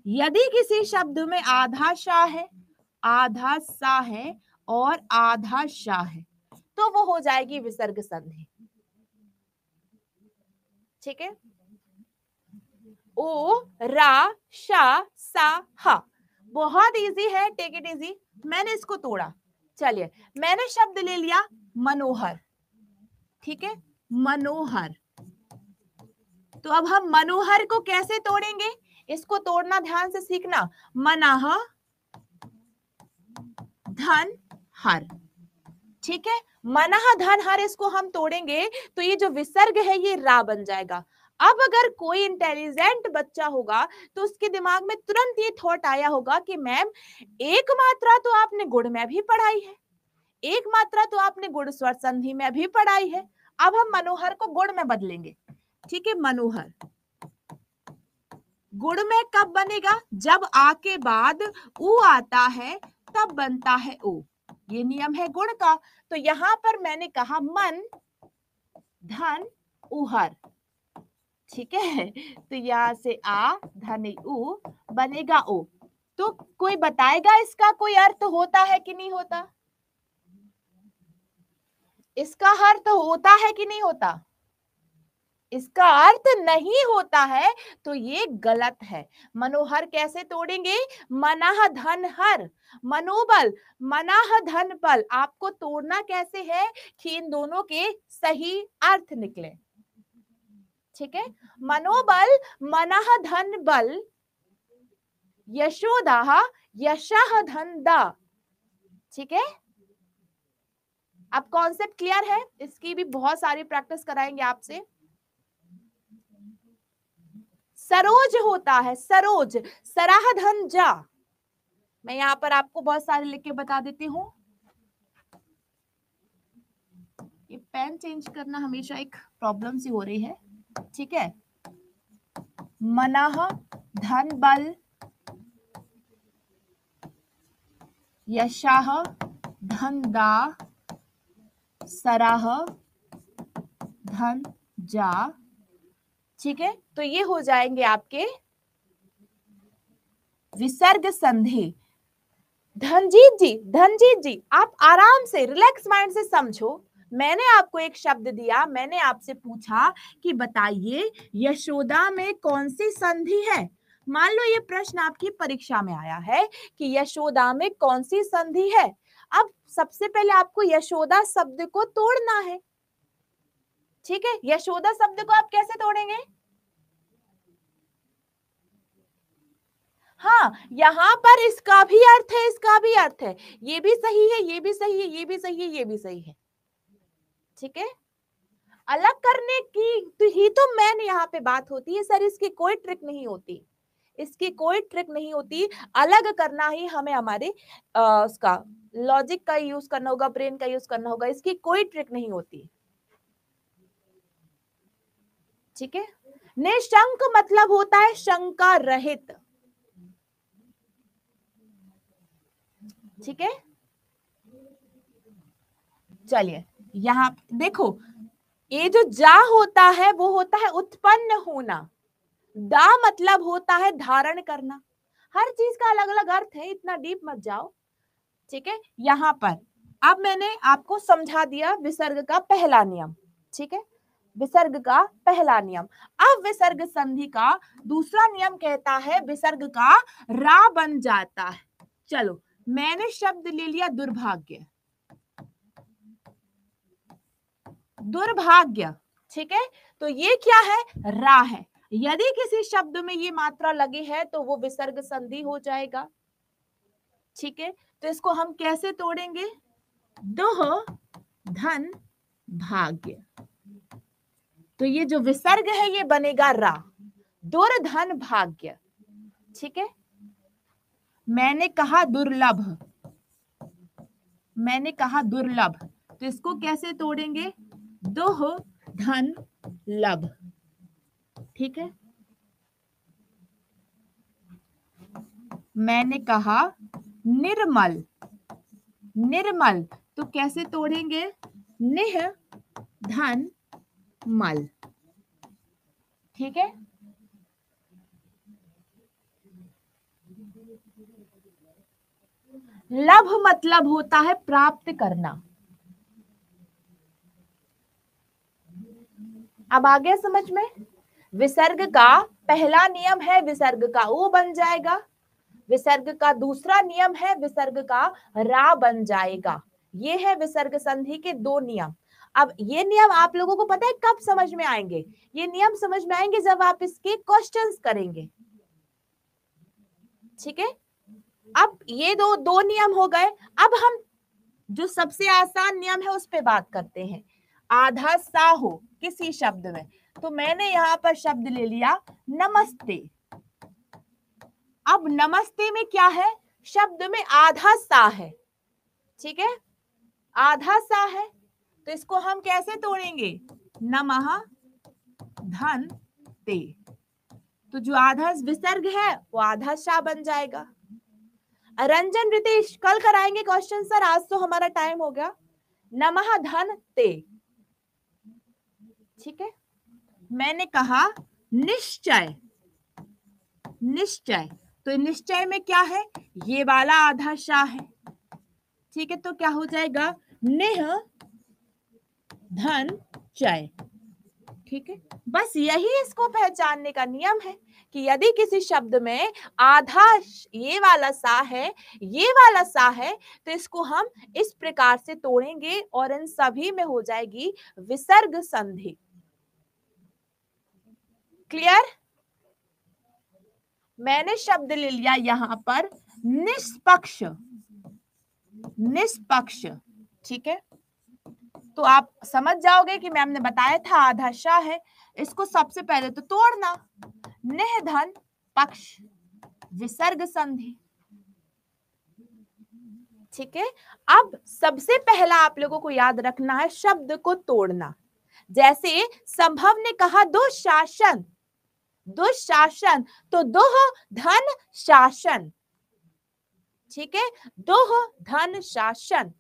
यदि किसी शब्द में आधा शा है, आधा सा है और आधा शा है तो वो हो जाएगी विसर्ग संधि, ठीक है। ओ रा शा सा हा। बहुत इजी है, टेक इट इजी। मैंने इसको तोड़ा। चलिए, मैंने शब्द ले लिया मनोहर, ठीक है, मनोहर। तो अब हम मनोहर को कैसे तोड़ेंगे, इसको तोड़ना ध्यान से सीखना। मनाह धन हर, ठीक है, मनः धन हर, इसको हम तोड़ेंगे तो ये जो विसर्ग है ये रा बन जाएगा। अब अगर कोई इंटेलिजेंट बच्चा होगा तो उसके दिमाग में तुरंत ये थॉट आया होगा कि मैम एक मात्रा तो आपने गुण में भी पढ़ाई है, एक मात्रा तो आपने गुण स्वर संधि में भी पढ़ाई है, अब हम मनोहर को गुण में बदलेंगे। ठीक है, मनोहर गुण में कब बनेगा, जब आ के बाद उ आता है तब बनता है ओ, ये नियम है गुण का। तो यहां पर मैंने कहा मन धन उहर, ठीक है, तो यहां से आ धन उ बनेगा ओ। तो कोई बताएगा इसका कोई अर्थ होता है कि नहीं होता, इसका अर्थ होता है कि नहीं होता, इसका अर्थ नहीं होता है तो ये गलत है। मनोहर कैसे तोड़ेंगे, मनाह धन हर, मनोबल मनाह धन बल, आपको तोड़ना कैसे है कि इन दोनों के सही अर्थ निकले। ठीक है, मनोबल मनाह धन बल, यशोदा यशः धन दा। ठीक है, अब कॉन्सेप्ट क्लियर है, इसकी भी बहुत सारी प्रैक्टिस कराएंगे आपसे। सरोज होता है सरोज, सराह धन जा, मैं यहां पर आपको बहुत सारे लिख के बता देती हूं। ये पेन चेंज करना हमेशा एक प्रॉब्लम सी हो रही है। ठीक है, मनाह धन बल, यशाह धन दा, सराह धन जा। ठीक है, तो ये हो जाएंगे आपके विसर्ग संधि। धनजीत जी आप आराम से रिलैक्स माइंड से समझो। मैंने आपको एक शब्द दिया, मैंने आपसे पूछा कि बताइए यशोदा में कौन सी संधि है। मान लो ये प्रश्न आपकी परीक्षा में आया है कि यशोदा में कौन सी संधि है। अब सबसे पहले आपको यशोदा शब्द को तोड़ना है। ठीक है, यशोदा शब्द को आप कैसे तोड़ेंगे, हाँ यहां पर इसका भी अर्थ है, इसका भी अर्थ है, ये भी सही है, ये भी सही है, ये भी सही है, ये भी सही है। ठीक है, अलग करने की तो ही तो मैन यहाँ पे बात होती है सर, इसकी कोई ट्रिक नहीं होती, इसकी कोई ट्रिक नहीं होती। अलग करना ही हमें हमारे उसका लॉजिक का यूज करना होगा, ब्रेन का यूज करना होगा, इसकी कोई ट्रिक नहीं होती। ठीक है, निशंक मतलब होता है शंका रहित। ठीक है, चलिए यहां देखो, ये जो जा होता है वो होता है उत्पन्न होना, दा मतलब होता है धारण करना। हर चीज का अलग अलग अर्थ है, इतना डीप मत जाओ। ठीक है, यहां पर अब मैंने आपको समझा दिया विसर्ग का पहला नियम। ठीक है, विसर्ग का पहला नियम। अब विसर्ग संधि का दूसरा नियम कहता है विसर्ग का रा बन जाता है। चलो, मैंने शब्द ले लिया दुर्भाग्य, दुर्भाग्य। ठीक है, तो ये क्या है, रा है। यदि किसी शब्द में ये मात्रा लगी है तो वो विसर्ग संधि हो जाएगा। ठीक है, तो इसको हम कैसे तोड़ेंगे, दुह धन भाग्य, तो ये जो विसर्ग है ये बनेगा रा, दुर्धन भाग्य। ठीक है, मैंने कहा दुर्लभ, मैंने कहा दुर्लभ, तो इसको कैसे तोड़ेंगे, दुह धन लभ। ठीक है, मैंने कहा निर्मल, निर्मल, तो कैसे तोड़ेंगे, निह धन मल। ठीक है, लभ मतलब होता है प्राप्त करना। अब आ गया समझ में, विसर्ग का पहला नियम है विसर्ग का ऊ बन जाएगा, विसर्ग का दूसरा नियम है विसर्ग का रा बन जाएगा। ये है विसर्ग संधि के दो नियम। अब ये नियम आप लोगों को पता है कब समझ में आएंगे? ये नियम समझ में आएंगे जब आप इसके क्वेश्चंस करेंगे, ठीक है। अब ये दो नियम हो गए। अब हम जो सबसे आसान नियम है उस पे बात करते हैं। आधा सा हो किसी शब्द में, तो मैंने यहां पर शब्द ले लिया नमस्ते। अब नमस्ते में क्या है? शब्द में आधा सा है, ठीक है, आधा सा है, तो इसको हम कैसे तोड़ेंगे? नमः धन ते, तो जो आधा विसर्ग है वो आधा शा बन जाएगा। रंजन रितेश कल कराएंगे क्वेश्चन सर, आज तो हमारा टाइम हो गया। नमः धन ते, ठीक है। मैंने कहा निश्चय, निश्चय, तो निश्चय में क्या है? ये वाला आधा शा है, ठीक है, तो क्या हो जाएगा? निह धन चय, ठीक है। बस यही इसको पहचानने का नियम है कि यदि किसी शब्द में आधा ये वाला सा है, ये वाला सा है, तो इसको हम इस प्रकार से तोड़ेंगे और इन सभी में हो जाएगी विसर्ग संधि। क्लियर? मैंने शब्द ले लिया यहां पर निष्पक्ष, निष्पक्ष, ठीक है। तो आप समझ जाओगे कि मैम ने बताया था आधा शा है, इसको सबसे पहले तो तोड़ना। निह धन पक्ष विसर्ग संधि, ठीक है। अब सबसे पहला आप लोगों को याद रखना है शब्द को तोड़ना। जैसे संभव ने कहा दुशासन, दुशासन, तो दुह धन शासन, ठीक है, दुह धन शासन,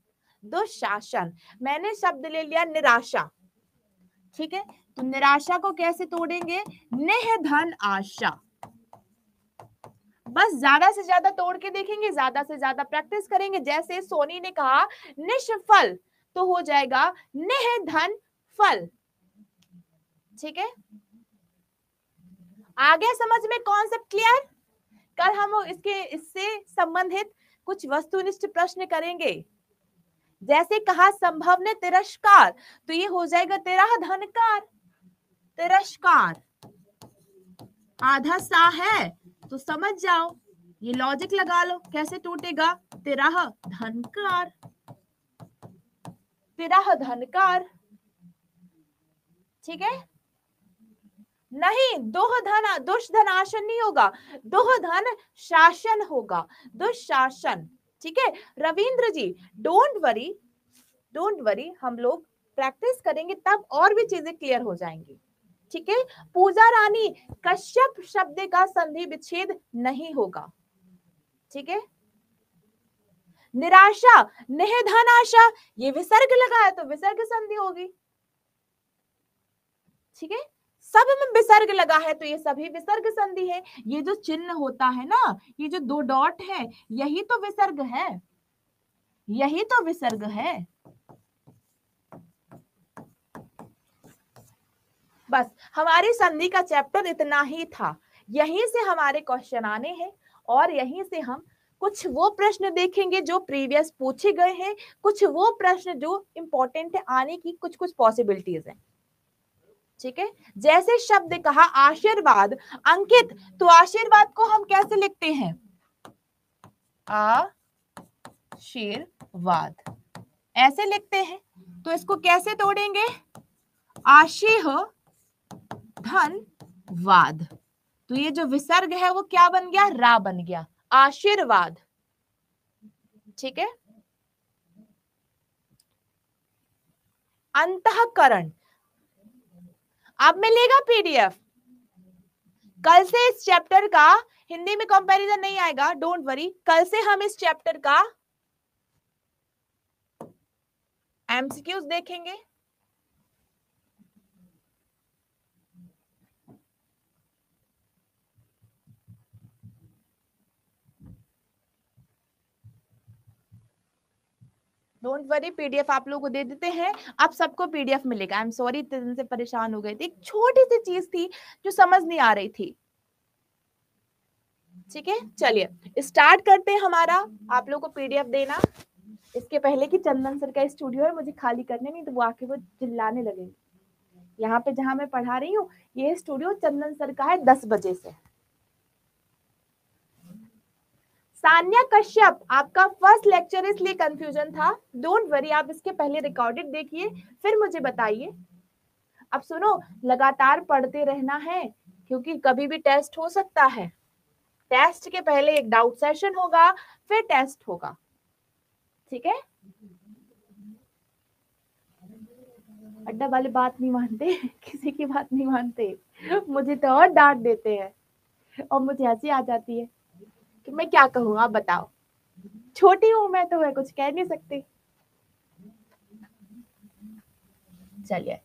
दुशासन। मैंने शब्द ले लिया निराशा, ठीक है, तो निराशा को कैसे तोड़ेंगे? निह धन आशा। बस ज्यादा से ज्यादा तोड़ के देखेंगे, ज्यादा से ज्यादा प्रैक्टिस करेंगे। जैसे सोनी ने कहा निष्फल, तो हो जाएगा निह धन फल, ठीक है। आ गया समझ में कॉन्सेप्ट? क्लियर? कल हम इससे संबंधित कुछ वस्तुनिष्ठ प्रश्न करेंगे। जैसे कहा संभव ने तिरस्कार, तो ये हो जाएगा तेरा धनकार, तिरस्कार। आधा सा है तो समझ जाओ, ये लॉजिक लगा लो कैसे टूटेगा। तेरा धनकार, तेरा धनकार, ठीक है। नहीं, दोह धन दुष्धनाशन नहीं होगा, दोह धन शासन होगा, दुशासन, ठीक है। रविंद्र जी डोंट वरी, डोंट वरी, हम लोग प्रैक्टिस करेंगे तब और भी चीजें क्लियर हो जाएंगी, ठीक है। पूजा रानी कश्यप शब्द का संधि विच्छेद नहीं होगा, ठीक है। निराशा निह धन आशा, ये विसर्ग लगा है तो विसर्ग संधि होगी, ठीक है। सब में विसर्ग लगा है तो ये सभी विसर्ग संधि है। ये जो चिन्ह होता है ना, ये जो दो डॉट है, यही तो विसर्ग है, यही तो विसर्ग है। बस हमारी संधि का चैप्टर इतना ही था। यहीं से हमारे क्वेश्चन आने हैं और यहीं से हम कुछ वो प्रश्न देखेंगे जो प्रीवियस पूछे गए हैं, कुछ वो प्रश्न जो इंपॉर्टेंट है, आने की कुछ कुछ पॉसिबिलिटीज है, ठीक है। जैसे शब्द कहा आशीर्वाद, अंकित, तो आशीर्वाद को हम कैसे लिखते हैं? आशीर्वाद, ऐसे लिखते हैं। तो इसको कैसे तोड़ेंगे? आशीह धन वाद, तो ये जो विसर्ग है वो क्या बन गया? रा बन गया, आशीर्वाद, ठीक है। अंतःकरण, अब मिलेगा पीडीएफ। कल से इस चैप्टर का हिंदी में कंपैरिजन नहीं आएगा, डोंट वरी। कल से हम इस चैप्टर का एमसीक्यूज देखेंगे। डोंट वरी, पीडीएफ आप लोगों को दे देते हैं, आप सबको पीडीएफ मिलेगा। आई एम सॉरी, इतने दिन से परेशान हो गए थे, एक छोटी सी चीज थी जो समझ नहीं आ रही थी। ठीक है, चलिए स्टार्ट करते हैं हमारा, आप लोगों को पीडीएफ देना। इसके पहले कि चंदन सर का स्टूडियो है, मुझे खाली करने, नहीं तो वो आके वो चिल्लाने लगेंगे। यहाँ पे जहां मैं पढ़ा रही हूँ, ये स्टूडियो चंदन सर का है 10 बजे से। सान्या कश्यप, आपका फर्स्ट लेक्चर इसलिए कंफ्यूजन था, डोंट वरी, आप इसके पहले रिकॉर्डेड देखिए फिर मुझे बताइए। अब सुनो, लगातार पढ़ते रहना है, क्योंकि कभी भी टेस्ट हो सकता है। टेस्ट के पहले एक डाउट सेशन होगा, फिर टेस्ट होगा, ठीक है। अड्डा वाले बात नहीं मानते, किसी की बात नहीं मानते, मुझे तो और डांट देते हैं और मुझे हंसी आ जाती है कि मैं क्या कहूँ, आप बताओ। छोटी हूं मैं तो मैं कुछ कह नहीं सकती। चलिए,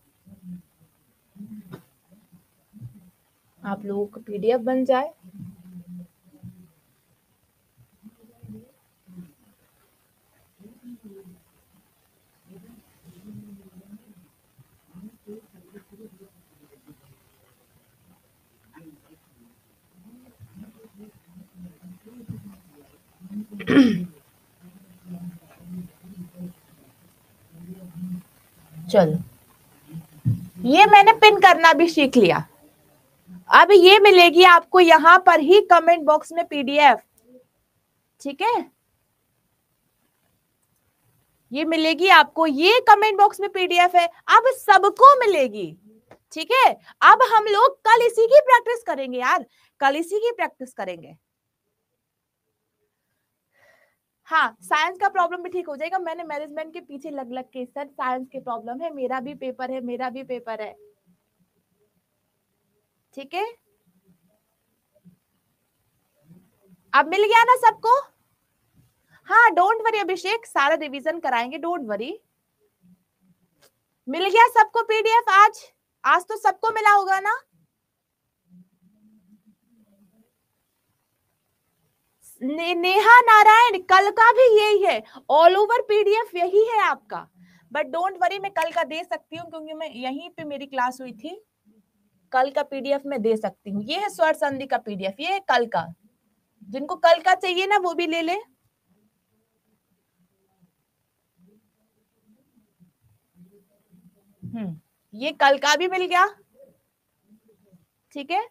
आप लोगों को पीडीएफ बन जाए। चलो, ये मैंने पिन करना भी सीख लिया। अब ये मिलेगी आपको यहाँ पर ही कमेंट बॉक्स में पीडीएफ, ठीक है। ये मिलेगी आपको, ये कमेंट बॉक्स में पीडीएफ है, अब सबको मिलेगी, ठीक है। अब हम लोग कल इसी की प्रैक्टिस करेंगे यार, कल इसी की प्रैक्टिस करेंगे। हाँ, साइंस का प्रॉब्लम भी ठीक हो जाएगा। मैंने मैनेजमेंट के पीछे लग लग के, सर साइंस के प्रॉब्लम है, मेरा भी पेपर है, मेरा भी पेपर है, ठीक है। अब मिल गया ना सबको? हाँ, डोंट वरी अभिषेक, सारा रिवीजन कराएंगे, डोंट वरी। मिल गया सबको पीडीएफ आज? आज तो सबको मिला होगा ना? नेहा नारायण, कल का भी यही है, ऑल ओवर पीडीएफ यही है आपका, बट डोंट वरी, मैं कल का दे सकती हूँ क्योंकि मैं यहीं पे मेरी क्लास हुई थी। कल का पीडीएफ मैं दे सकती हूँ। ये है स्वर संधि का पीडीएफ, ये है कल का। जिनको कल का चाहिए ना वो भी ले ले। ये कल का भी मिल गया, ठीक है।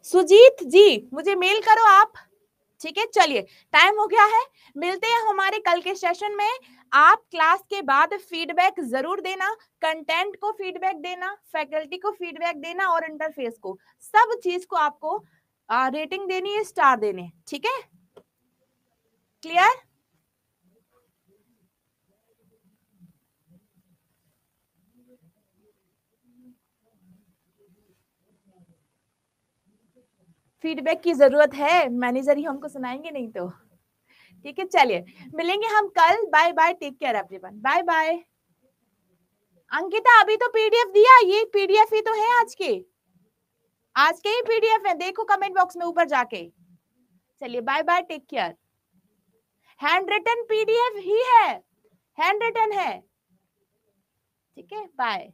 सुजीत जी, मुझे मेल करो आप, ठीक है। चलिए, टाइम हो गया है, मिलते हैं हमारे कल के सेशन में। आप क्लास के बाद फीडबैक जरूर देना, कंटेंट को फीडबैक देना, फैकल्टी को फीडबैक देना और इंटरफेस को, सब चीज को आपको रेटिंग देनी है, स्टार देने, ठीक है। क्लियर? फीडबैक की जरूरत है, मैनेजर ही हमको सुनाएंगे नहीं तो, ठीक है। चलिए, मिलेंगे हम कल, bye bye, take care everyone, bye bye. Ankita, अभी तो पीडीएफ दिया, ये पीडीएफ ही तो है आज के ही पीडीएफ है, देखो कमेंट बॉक्स में ऊपर जाके। चलिए, bye bye, take care. Hand written PDF ही है, हैंड रिटन है, ठीक है, बाय।